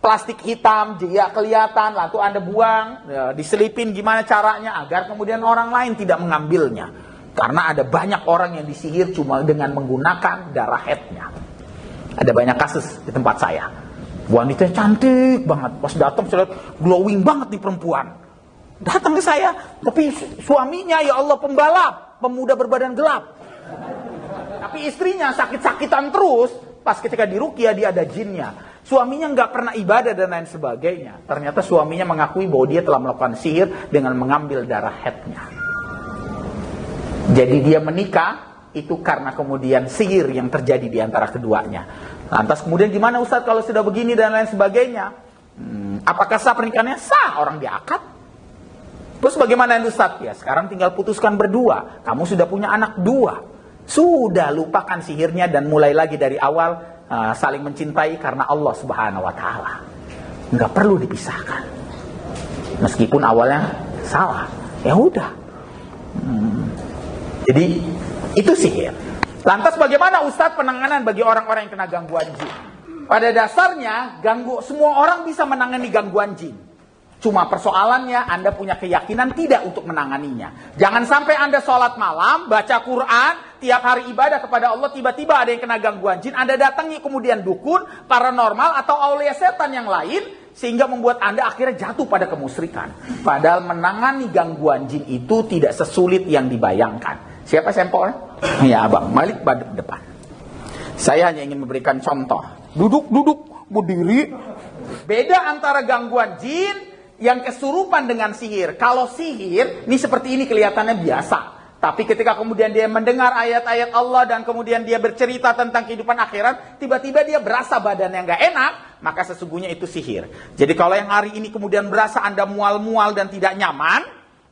plastik hitam, dia kelihatan, lalu Anda buang, ya, diselipin gimana caranya agar kemudian orang lain tidak mengambilnya. Karena ada banyak orang yang disihir cuma dengan menggunakan darah haidnya. Ada banyak kasus di tempat saya. Wanita cantik banget, pas datang saya lihat glowing banget nih perempuan. Datang ke saya, tapi suaminya ya Allah pembalap, pemuda berbadan gelap. Tapi istrinya sakit-sakitan terus, pas ketika diruqyah dia ada jinnya. Suaminya nggak pernah ibadah dan lain sebagainya. Ternyata suaminya mengakui bahwa dia telah melakukan sihir dengan mengambil darah haidnya. Jadi dia menikah itu karena kemudian sihir yang terjadi di antara keduanya. Lantas kemudian gimana Ustaz kalau sudah begini dan lain sebagainya? Apakah sah pernikahannya? Sah, orang diakad. Terus bagaimana Ustaz? Ya sekarang tinggal putuskan berdua. Kamu sudah punya anak 2. Sudah lupakan sihirnya dan mulai lagi dari awal saling mencintai karena Allah Subhanahu wa taala. Enggak perlu dipisahkan. Meskipun awalnya salah. Ya udah. Jadi itu sihir. Lantas bagaimana Ustadz penanganan bagi orang-orang yang kena gangguan jin? Pada dasarnya semua orang bisa menangani gangguan jin. Cuma persoalannya Anda punya keyakinan tidak untuk menanganinya. Jangan sampai Anda sholat malam, baca Quran, tiap hari ibadah kepada Allah, tiba-tiba ada yang kena gangguan jin, Anda datangi kemudian dukun, paranormal atau aulia setan yang lain, sehingga membuat Anda akhirnya jatuh pada kemusyrikan. Padahal menangani gangguan jin itu tidak sesulit yang dibayangkan. Siapa sampel? Ya Abang Malik pada depan. Saya hanya ingin memberikan contoh. Duduk, berdiri. Beda antara gangguan jin yang kesurupan dengan sihir. Kalau sihir, ini seperti ini kelihatannya biasa. Tapi ketika kemudian dia mendengar ayat-ayat Allah dan kemudian dia bercerita tentang kehidupan akhirat, tiba-tiba dia berasa badannya nggak enak, maka sesungguhnya itu sihir. Jadi kalau yang hari ini kemudian berasa Anda mual-mual dan tidak nyaman,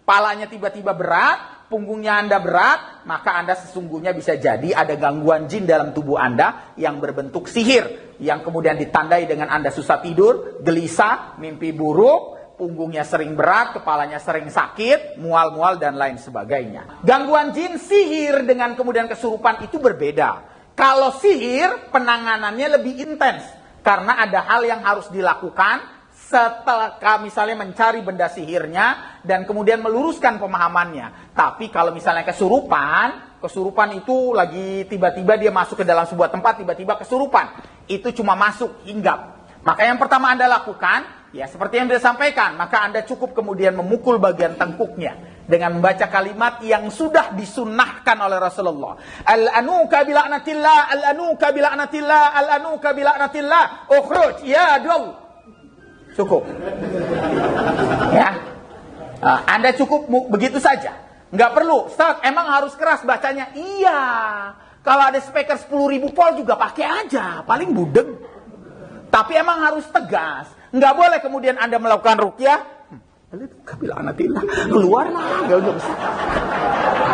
palanya tiba-tiba berat, punggungnya Anda berat, maka Anda sesungguhnya bisa jadi ada gangguan jin dalam tubuh Anda yang berbentuk sihir, yang kemudian ditandai dengan Anda susah tidur, gelisah, mimpi buruk, punggungnya sering berat, kepalanya sering sakit, mual-mual dan lain sebagainya. Gangguan jin, sihir dengan kemudian kesurupan itu berbeda. Kalau sihir penanganannya lebih intens karena ada hal yang harus dilakukan setelah misalnya mencari benda sihirnya dan kemudian meluruskan pemahamannya. Tapi kalau misalnya kesurupan itu lagi tiba-tiba dia masuk ke dalam sebuah tempat, tiba-tiba kesurupan. Itu cuma masuk, hinggap. Maka yang pertama Anda lakukan, ya seperti yang disampaikan, maka Anda cukup kemudian memukul bagian tengkuknya dengan membaca kalimat yang sudah disunnahkan oleh Rasulullah. Al-anuka bila'natillah, al-anuka bila'natillah, al-anuka bila'natillah, ukhruj, ya dul. Cukup. Ya. Anda cukup begitu saja. Nggak perlu. Ustaz, emang harus keras bacanya? Iya. Kalau ada speaker 10.000 volt juga pakai aja. Paling budeg. Tapi emang harus tegas. Nggak boleh kemudian Anda melakukan ruqyah. Keluar lah. Nggak bisa.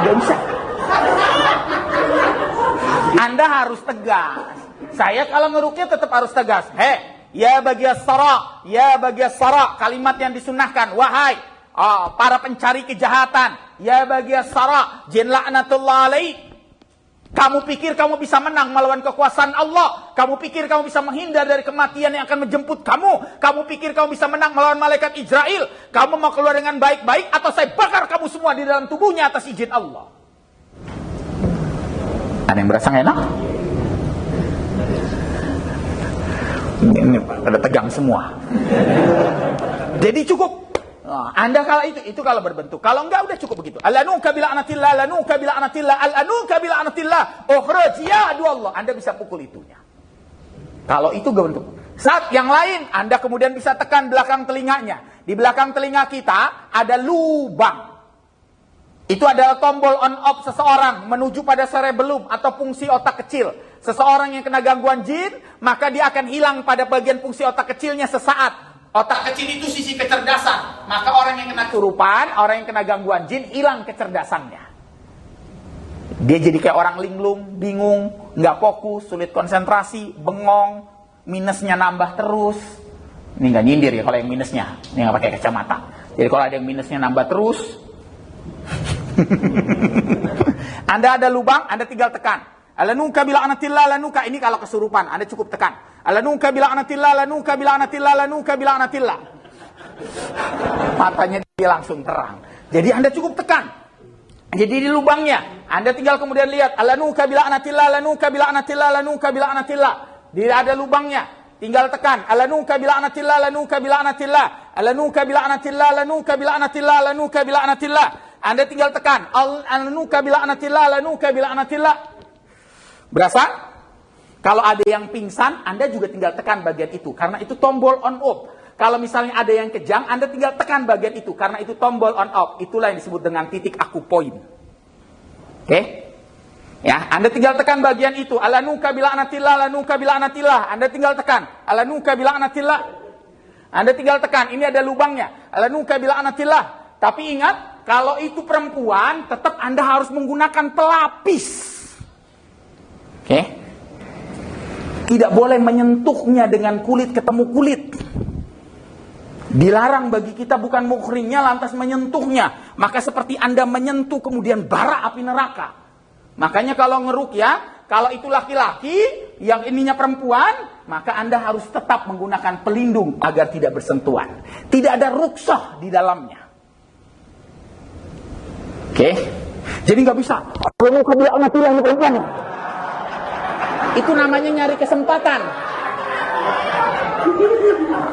Nggak bisa. Anda harus tegas. Saya kalau ngeruqyah tetap harus tegas. Ya bagi as-sara, ya bagi as-sara, kalimat yang disunnahkan. Wahai para pencari kejahatan, ya bagi as-sara, jin laknatullah alaih. Kamu pikir kamu bisa menang melawan kekuasaan Allah? Kamu pikir kamu bisa menghindar dari kematian yang akan menjemput kamu? Kamu pikir kamu bisa menang melawan malaikat Israel? Kamu mau keluar dengan baik-baik atau saya bakar kamu semua di dalam tubuhnya atas izin Allah? Ada yang berasa enak? Ini pada tegang semua. Jadi cukup. Anda kalau itu kalau berbentuk. Kalau enggak udah cukup begitu. Alanuka bila anatillah, lanuka bila anatillah, alanuka bila anatillah. Ukhruj ya adu Allah. Anda bisa pukul itunya. Kalau itu berbentuk. Saat yang lain, Anda kemudian bisa tekan belakang telinganya. Di belakang telinga kita ada lubang. Itu adalah tombol on off seseorang menuju pada cerebellum atau fungsi otak kecil. Seseorang yang kena gangguan jin, maka dia akan hilang pada bagian fungsi otak kecilnya sesaat. Otak kecil itu sisi kecerdasan. Maka orang yang kena kesurupan, orang yang kena gangguan jin, hilang kecerdasannya. Dia jadi kayak orang linglung, bingung, nggak fokus, sulit konsentrasi, bengong, minusnya nambah terus. Ini nggak nyindir ya kalau yang minusnya. Ini nggak pakai kacamata. Jadi kalau ada yang minusnya nambah terus, Anda ada lubang, Anda tinggal tekan. Alanuka bila anatillah, lanuka. Ini kalau kesurupan, Anda cukup tekan. Alanuka bila anatillah, lanuka bila anatillah, lanuka bila anatillah. Matanya dia langsung terang. Jadi Anda cukup tekan. Jadi di lubangnya, Anda tinggal kemudian lihat. Alanuka bila anatillah, lanuka bila anatillah, lanuka bila anatillah. Dia ada lubangnya. Tinggal tekan. Alanuka bila anatillah, lanuka bila anatillah. Alanuka bila anatillah, lanuka bila anatillah, lanuka bila anatillah. Anda tinggal tekan. Alanuka bila anatillah, lanuka bila anatillah. Berasa? Kalau ada yang pingsan, Anda juga tinggal tekan bagian itu. Karena itu tombol on off. Kalau misalnya ada yang kejang, Anda tinggal tekan bagian itu. Karena itu tombol on off. Itulah yang disebut dengan titik akupoin. Oke? Ya, Anda tinggal tekan bagian itu. Alanuka bila anatillah, lanuka bila anatillah. Anda tinggal tekan. Alanuka bila anatillah. Anda tinggal tekan. Ini ada lubangnya. Alanuka bila anatillah. Tapi ingat, kalau itu perempuan, tetap Anda harus menggunakan pelapis. Oke? Tidak boleh menyentuhnya dengan kulit ketemu kulit. Dilarang bagi kita bukan muhrimnya lantas menyentuhnya. Maka seperti Anda menyentuh kemudian bara api neraka. Makanya kalau ngeruqyah, kalau itu laki-laki, yang ininya perempuan, maka Anda harus tetap menggunakan pelindung agar tidak bersentuhan. Tidak ada ruqsah di dalamnya. Oke? Jadi nggak bisa. Itu namanya nyari kesempatan.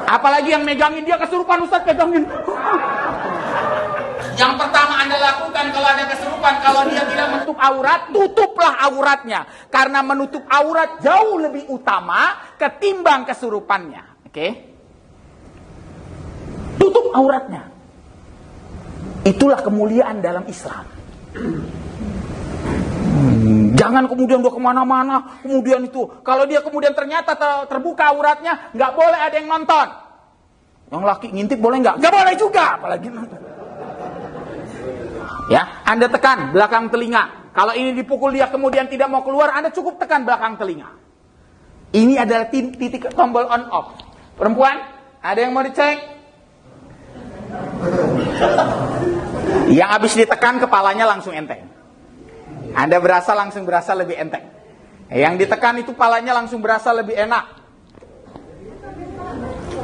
Apalagi yang megangin dia kesurupan, Ustaz pegangin. Yang pertama Anda lakukan kalau ada kesurupan, kalau dia tidak menutup aurat, tutuplah auratnya. Karena menutup aurat jauh lebih utama ketimbang kesurupannya. Oke? Tutup auratnya. Itulah kemuliaan dalam Islam. Jangan kemudian udah kemana-mana, kemudian itu. Kalau dia kemudian ternyata terbuka auratnya, nggak boleh ada yang nonton. Yang laki ngintip boleh nggak? Nggak boleh juga, apalagi nonton. Ya, Anda tekan belakang telinga. Kalau ini dipukul dia kemudian tidak mau keluar, Anda cukup tekan belakang telinga. Ini adalah titik tombol on off. Perempuan, ada yang mau dicek? Yang habis ditekan kepalanya langsung enteng. Anda langsung berasa lebih enteng. Yang ditekan itu kepalanya langsung berasa lebih enak.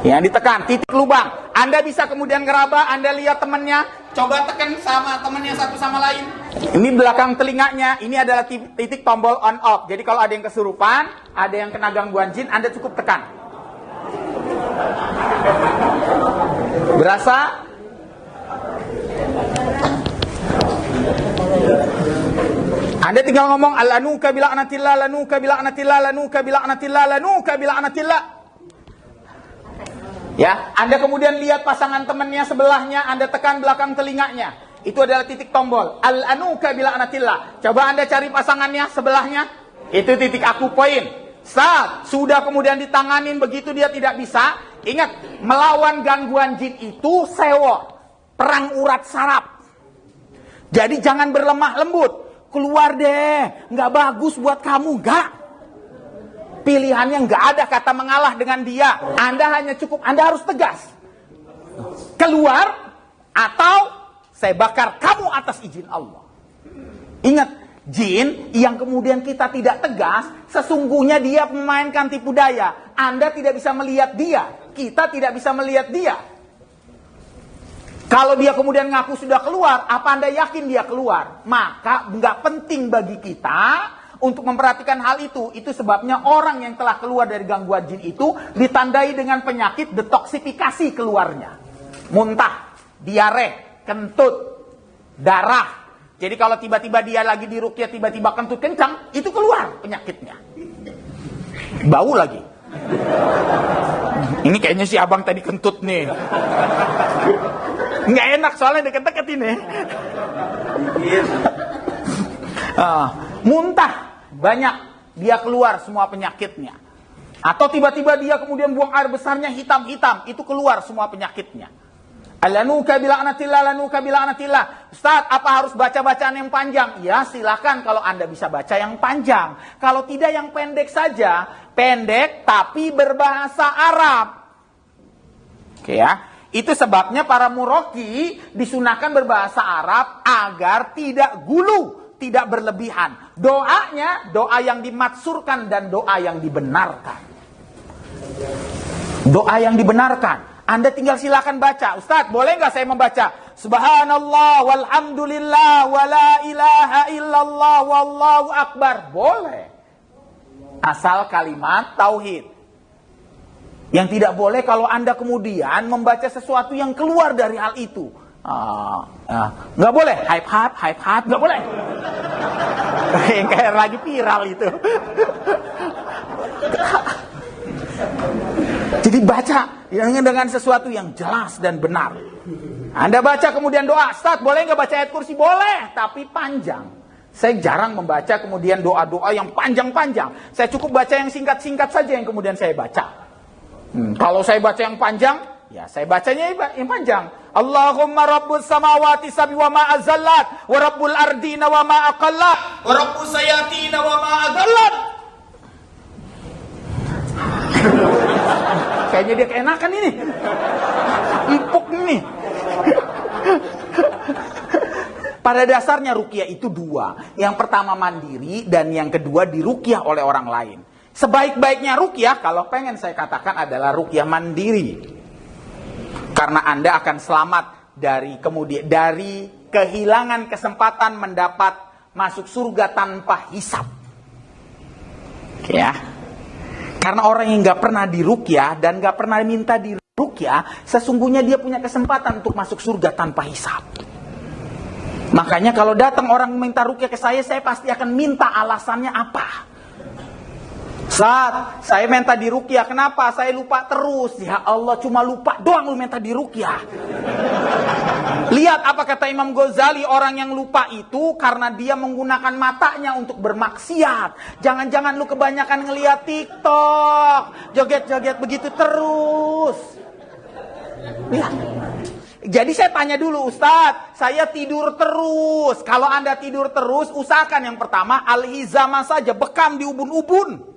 Yang ditekan, titik lubang. Anda bisa kemudian ngeraba, Anda lihat temannya, coba tekan sama temannya satu sama lain. Ini belakang telinganya, ini adalah titik tombol on off. Jadi kalau ada yang kesurupan, ada yang kena gangguan jin, Anda cukup tekan. Berasa? Anda tinggal ngomong alanuka bila anatillah, lanuka bila anatillah, lanuka bila anatillah, lanuka bila anatillah. Ya, Anda kemudian lihat pasangan temannya sebelahnya, Anda tekan belakang telinganya. Itu adalah titik tombol alanuka bila anatillah. Coba Anda cari pasangannya sebelahnya. Itu titik akupoin. Saat sudah kemudian ditanganin begitu dia tidak bisa, ingat melawan gangguan jin itu sewa, perang urat saraf. Jadi jangan berlemah lembut. Keluar deh, nggak bagus buat kamu, nggak. Pilihannya nggak ada kata mengalah dengan dia. Anda hanya cukup, Anda harus tegas. Keluar, atau saya bakar kamu atas izin Allah. Ingat, jin yang kemudian kita tidak tegas, sesungguhnya dia memainkan tipu daya. Anda tidak bisa melihat dia, kita tidak bisa melihat dia. Kalau dia kemudian ngaku sudah keluar, apa Anda yakin dia keluar? Maka nggak penting bagi kita untuk memperhatikan hal itu. Itu sebabnya orang yang telah keluar dari gangguan jin itu ditandai dengan penyakit detoksifikasi keluarnya. Muntah, diare, kentut, darah. Jadi kalau tiba-tiba dia lagi di ruqyah, tiba-tiba kentut kencang, itu keluar penyakitnya. Bau lagi. Ini kayaknya si abang tadi kentut nih. Nggak enak soalnya deket-deket ini. Muntah, banyak. Dia keluar semua penyakitnya. Atau tiba-tiba dia kemudian buang air besarnya hitam-hitam. Itu keluar semua penyakitnya. Alanuka bila'natillah, lanuka bila'natillah. Ustaz, apa harus baca bacaan yang panjang? Ya, silakan kalau Anda bisa baca yang panjang. Kalau tidak, yang pendek saja. Pendek tapi berbahasa Arab. Oke ya. Itu sebabnya para muroki disunahkan berbahasa Arab agar tidak gulu, tidak berlebihan. Doanya, doa yang dimaksurkan dan doa yang dibenarkan. Doa yang dibenarkan. Anda tinggal silakan baca. Ustaz, boleh nggak saya membaca? Subhanallah walhamdulillah wa la ilaha illallah wallahu akbar. Boleh. Asal kalimat tauhid. Yang tidak boleh kalau Anda kemudian membaca sesuatu yang keluar dari hal itu. Nggak boleh. Hype, nggak boleh. Yang kayak lagi viral itu. Jadi baca dengan sesuatu yang jelas dan benar. Anda baca kemudian doa. Ustaz, boleh nggak baca ayat kursi? Boleh, tapi panjang. Saya jarang membaca kemudian doa-doa yang panjang-panjang. Saya cukup baca yang singkat-singkat saja yang kemudian saya baca. Kalau saya baca yang panjang, ya saya bacanya yang panjang. Allahumma rabbus samawati sabi wa ma azallat, wa rabbul ardina wa ma aqallat, wa rabbus sayatina wa ma adallat. Kayaknya dia keenakan ini. Empuk ini. Pada dasarnya ruqyah itu dua. Yang pertama mandiri dan yang kedua diruqyah oleh orang lain. Sebaik-baiknya ruqyah kalau pengen saya katakan adalah ruqyah mandiri. Karena Anda akan selamat dari kehilangan kesempatan mendapat masuk surga tanpa hisab. Ya. Karena orang yang nggak pernah diruqyah dan nggak pernah minta diruqyah, sesungguhnya dia punya kesempatan untuk masuk surga tanpa hisab. Makanya kalau datang orang minta ruqyah ke saya pasti akan minta alasannya apa. Saat saya minta diruqyah, kenapa? Saya lupa terus. Ya Allah, cuma lupa doang lu minta diruqyah. Lihat apa kata Imam Ghazali, orang yang lupa itu karena dia menggunakan matanya untuk bermaksiat. Jangan-jangan lu kebanyakan ngeliat TikTok, joget-joget begitu terus. Lihat. Jadi saya tanya dulu, Ustadz, saya tidur terus. Kalau Anda tidur terus, usahakan yang pertama al-hizamah saja, bekam di ubun-ubun.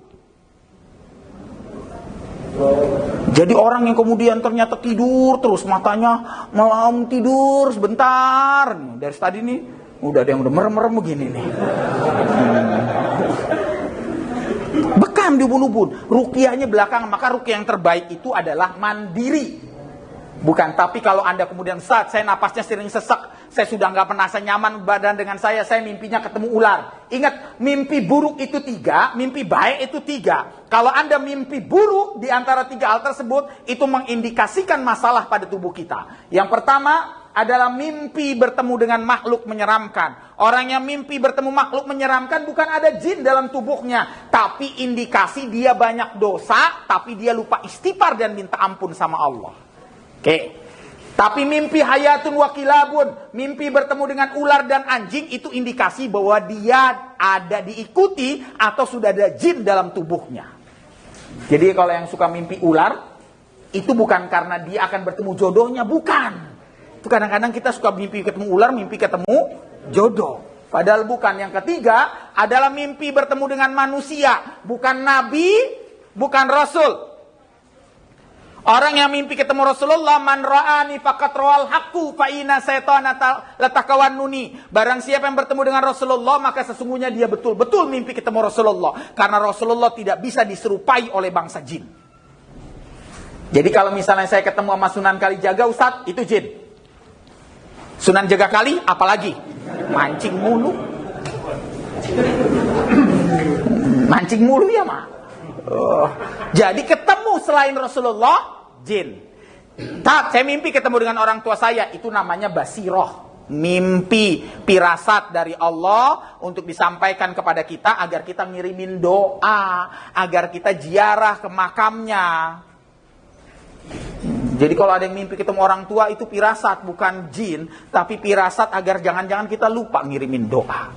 Jadi orang yang kemudian ternyata tidur terus, matanya malam tidur sebentar. Dari tadi nih udah ada yang udah merem-merem begini nih. Bekam di ubun-ubun. Ruqyahnya belakang, maka ruqyah yang terbaik itu adalah mandiri. Bukan, tapi kalau Anda kemudian saat saya napasnya sering sesak, saya sudah nggak pernah nyaman badan dengan saya mimpinya ketemu ular. Ingat, mimpi buruk itu 3, mimpi baik itu 3. Kalau Anda mimpi buruk di antara 3 hal tersebut, itu mengindikasikan masalah pada tubuh kita. Yang pertama adalah mimpi bertemu dengan makhluk menyeramkan. Orang yang mimpi bertemu makhluk menyeramkan bukan ada jin dalam tubuhnya, tapi indikasi dia banyak dosa, tapi dia lupa istighfar dan minta ampun sama Allah. Oke. Tapi mimpi hayatun wa kilabun, mimpi bertemu dengan ular dan anjing, itu indikasi bahwa dia ada diikuti atau sudah ada jin dalam tubuhnya. Jadi kalau yang suka mimpi ular, itu bukan karena dia akan bertemu jodohnya, bukan. Itu kadang-kadang kita suka mimpi ketemu ular, mimpi ketemu jodoh. Padahal bukan. Yang ketiga adalah mimpi bertemu dengan manusia, bukan nabi, bukan rasul. Orang yang mimpi ketemu Rasulullah, man ra'ani faqad ra'al haqqu fa inna syaitana latakawannuni. Barang siapa yang bertemu dengan Rasulullah, maka sesungguhnya dia betul-betul mimpi ketemu Rasulullah. Karena Rasulullah tidak bisa diserupai oleh bangsa jin. Jadi kalau misalnya saya ketemu sama Sunan Kalijaga, Ustadz, itu jin. Sunan Jaga Kali, apalagi? Mancing mulu. Mancing mulu ya, Mak. Jadi ketemu selain Rasulullah, jin. Saya mimpi ketemu dengan orang tua saya, itu namanya basiroh. Mimpi, pirasat dari Allah untuk disampaikan kepada kita agar kita ngirimin doa, agar kita ziarah ke makamnya. Jadi kalau ada yang mimpi ketemu orang tua itu pirasat, bukan jin, tapi pirasat agar jangan-jangan kita lupa ngirimin doa.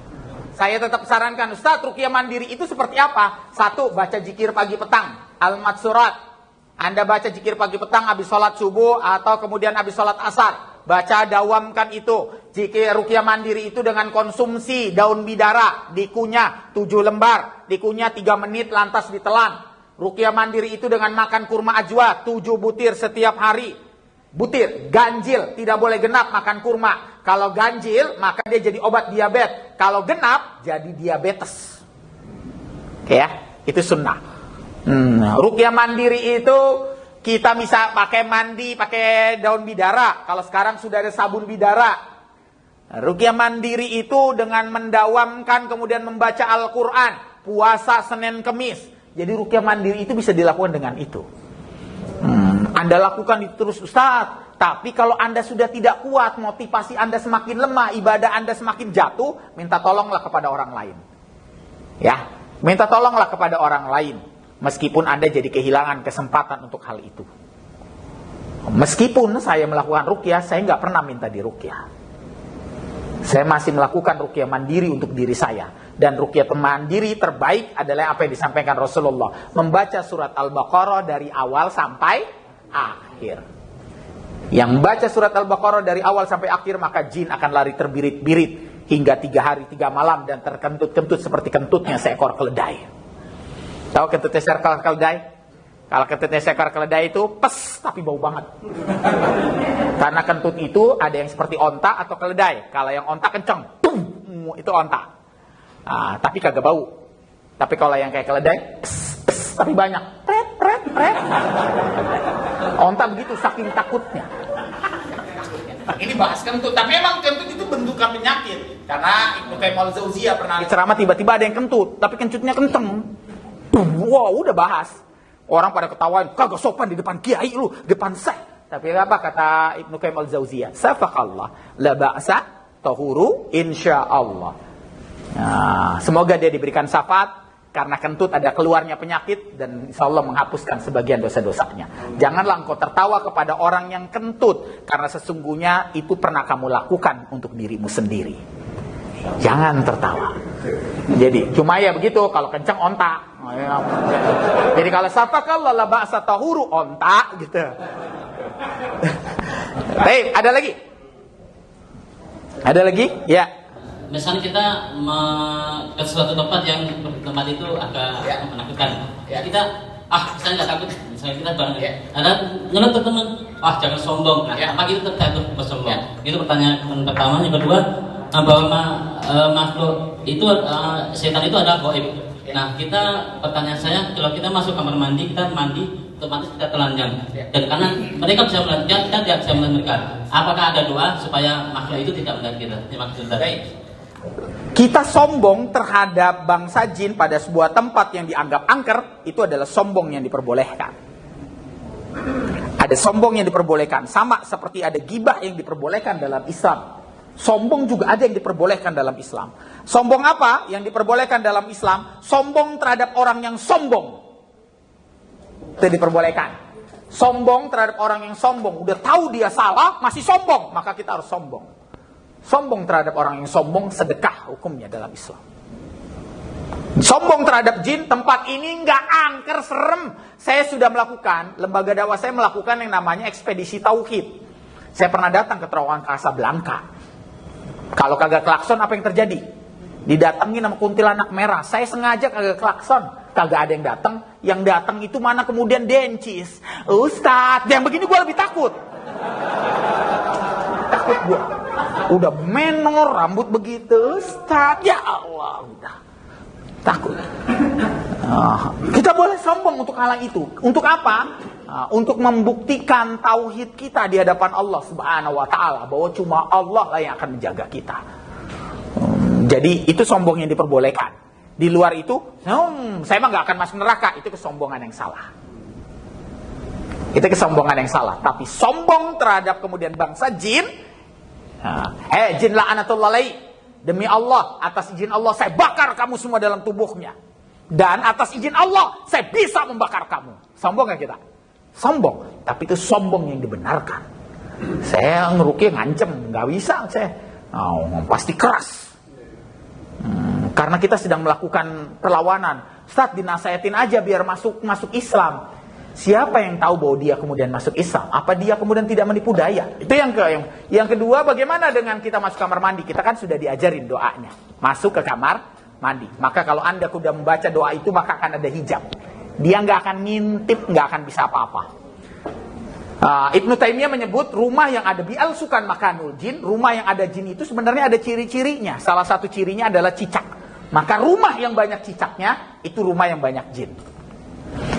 Saya tetap sarankan, Ustaz, ruqyah mandiri itu seperti apa? 1, baca zikir pagi petang, al-matsurat. Anda baca zikir pagi petang habis sholat subuh atau kemudian habis sholat asar. Baca, dawamkan itu. Zikir ruqyah mandiri itu dengan konsumsi daun bidara, dikunyah 7 lembar, dikunyah 3 menit lantas ditelan. Ruqyah mandiri itu dengan makan kurma ajwa 7 butir setiap hari. Butir, ganjil, tidak boleh genap makan kurma. Kalau ganjil, maka dia jadi obat diabetes. Kalau genap, jadi diabetes. Oke ya, itu sunnah. Ruqyah mandiri itu kita bisa pakai mandi, pakai daun bidara. Kalau sekarang sudah ada sabun bidara. Ruqyah mandiri itu dengan mendawamkan, kemudian membaca Al-Quran. Puasa Senin Kemis. Jadi ruqyah mandiri itu bisa dilakukan dengan itu. Anda lakukan itu terus, Ustaz. Tapi kalau Anda sudah tidak kuat, motivasi Anda semakin lemah, ibadah Anda semakin jatuh, minta tolonglah kepada orang lain. Ya, minta tolonglah kepada orang lain. Meskipun Anda jadi kehilangan kesempatan untuk hal itu. Meskipun saya melakukan ruqyah, saya nggak pernah minta di ruqyah. Saya masih melakukan ruqyah mandiri untuk diri saya. Dan ruqyah mandiri terbaik adalah apa yang disampaikan Rasulullah. Membaca surat Al-Baqarah dari awal sampai akhir. Yang membaca surat Al-Baqarah dari awal sampai akhir, maka jin akan lari terbirit-birit hingga 3 hari 3 malam dan terkentut-kentut seperti kentutnya seekor keledai. Tahu kentutnya seekor keledai? Kalau kentutnya seekor keledai itu pes tapi bau banget. Karena kentut itu ada yang seperti onta atau keledai. Kalau yang onta kenceng, itu onta. Tapi kagak bau. Tapi kalau yang kayak keledai, pes tapi banyak. Pret, pret, pret. Onta begitu saking takutnya. Ini bahas kentut. Tapi emang kentut itu bentukan penyakit. Karena Ibnu Qayyim al-Jauziyah pernah ceramah, tiba-tiba ada yang kentut, tapi kentutnya kenceng. Wow, udah bahas. Orang pada ketawain, kagak sopan di depan kiai lu, depan syekh. Tapi apa kata Ibnu Qayyim al-Jauziyah? Safaqallah, la ba'sa tahuru insyaallah. Nah, semoga dia diberikan syafaat karena kentut ada keluarnya penyakit dan insyaallah menghapuskan sebagian dosa-dosanya. Janganlah engkau tertawa kepada orang yang kentut karena sesungguhnya itu pernah kamu lakukan untuk dirimu sendiri. Jangan tertawa. Jadi cuma ya begitu, kalau kencang onta. Jadi kalau safaqallah la ba'sa tahuru onta gitu. Baik, ada lagi? Ada lagi? Ya. Misalnya kita ke suatu tempat yang tempat itu agak menakutkan. Kita misalnya nggak takut, misalnya kita bangun. Ada ngeluh teman, jangan sombong. Nah, apa gitu terjatuh ke sombong? Itu pertanyaan pertama. Yang kedua, bahwa makhluk itu setan itu adalah gaib. Nah, pertanyaan saya, kalau kita masuk kamar mandi, kita mandi, otomatis kita telanjang. Dan karena mereka bisa melihat kita tidak bisa melihat mereka. Apakah ada doa supaya makhluk itu tidak melihat kita? Terima kasih. Kita sombong terhadap bangsa jin pada sebuah tempat yang dianggap angker, itu adalah sombong yang diperbolehkan. Ada sombong yang diperbolehkan, sama seperti ada gibah yang diperbolehkan dalam Islam. Sombong juga ada yang diperbolehkan dalam Islam. Sombong apa yang diperbolehkan dalam Islam? Sombong terhadap orang yang sombong. Itu diperbolehkan. Sombong terhadap orang yang sombong. Udah tahu dia salah, masih sombong. Maka kita harus sombong. Sombong terhadap orang yang sombong, sedekah hukumnya dalam Islam. Sombong terhadap jin, tempat ini nggak angker, serem. Saya sudah melakukan, lembaga dakwah saya melakukan yang namanya ekspedisi tauhid. Saya pernah datang ke terowongan Casablanca. Kalau kagak klakson, apa yang terjadi? Didatengin sama kuntilanak merah. Saya sengaja kagak klakson, kagak ada yang datang. Yang datang itu mana kemudian dencis. Ustadz, yang begini gue lebih takut. Takut gue. Udah menor, rambut begitu. Ustadz, ya Allah, udah takut. Kita boleh sombong untuk hal itu. Untuk apa? Untuk membuktikan tauhid kita di hadapan Allah Subhanahu wa taala, bahwa cuma Allah lah yang akan menjaga kita. Jadi itu sombong yang diperbolehkan. Di luar itu, saya mah nggak akan masuk neraka. Itu kesombongan yang salah. Itu kesombongan yang salah. Tapi sombong terhadap kemudian bangsa jin. Jin la'anatullah alaih. Demi Allah, atas izin Allah saya bakar kamu semua dalam tubuhnya. Dan atas izin Allah saya bisa membakar kamu. Sombong gak kita? Sombong. Tapi itu sombong yang dibenarkan. Saya ngeruki ngancem, nggak bisa saya. Pasti keras. Karena kita sedang melakukan perlawanan. Ustaz, dinasehatin aja biar masuk Islam. Siapa yang tahu bahwa dia kemudian masuk Islam? Apa dia kemudian tidak menipu daya? Itu yang kedua, bagaimana dengan kita masuk kamar mandi? Kita kan sudah diajarin doanya. Masuk ke kamar mandi. Maka kalau Anda sudah membaca doa itu, maka akan ada hijab. Dia nggak akan ngintip, nggak akan bisa apa-apa. Ibnu Taimiyah menyebut rumah yang ada bi'al sukan makanul jin, rumah yang ada jin itu sebenarnya ada ciri-cirinya. Salah satu cirinya adalah cicak. Maka rumah yang banyak cicaknya, itu rumah yang banyak jin.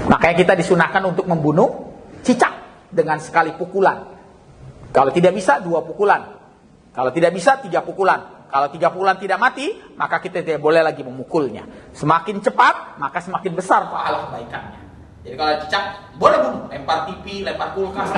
Makanya kita disunahkan untuk membunuh cicak dengan sekali pukulan. Kalau tidak bisa 2 pukulan. Kalau tidak bisa 3 pukulan. Kalau 3 pukulan tidak mati, maka kita tidak boleh lagi memukulnya. Semakin cepat, maka semakin besar pahala kebaikannya. Jadi kalau cicak, boleh bunuh. Lempar TV, lempar kulkas.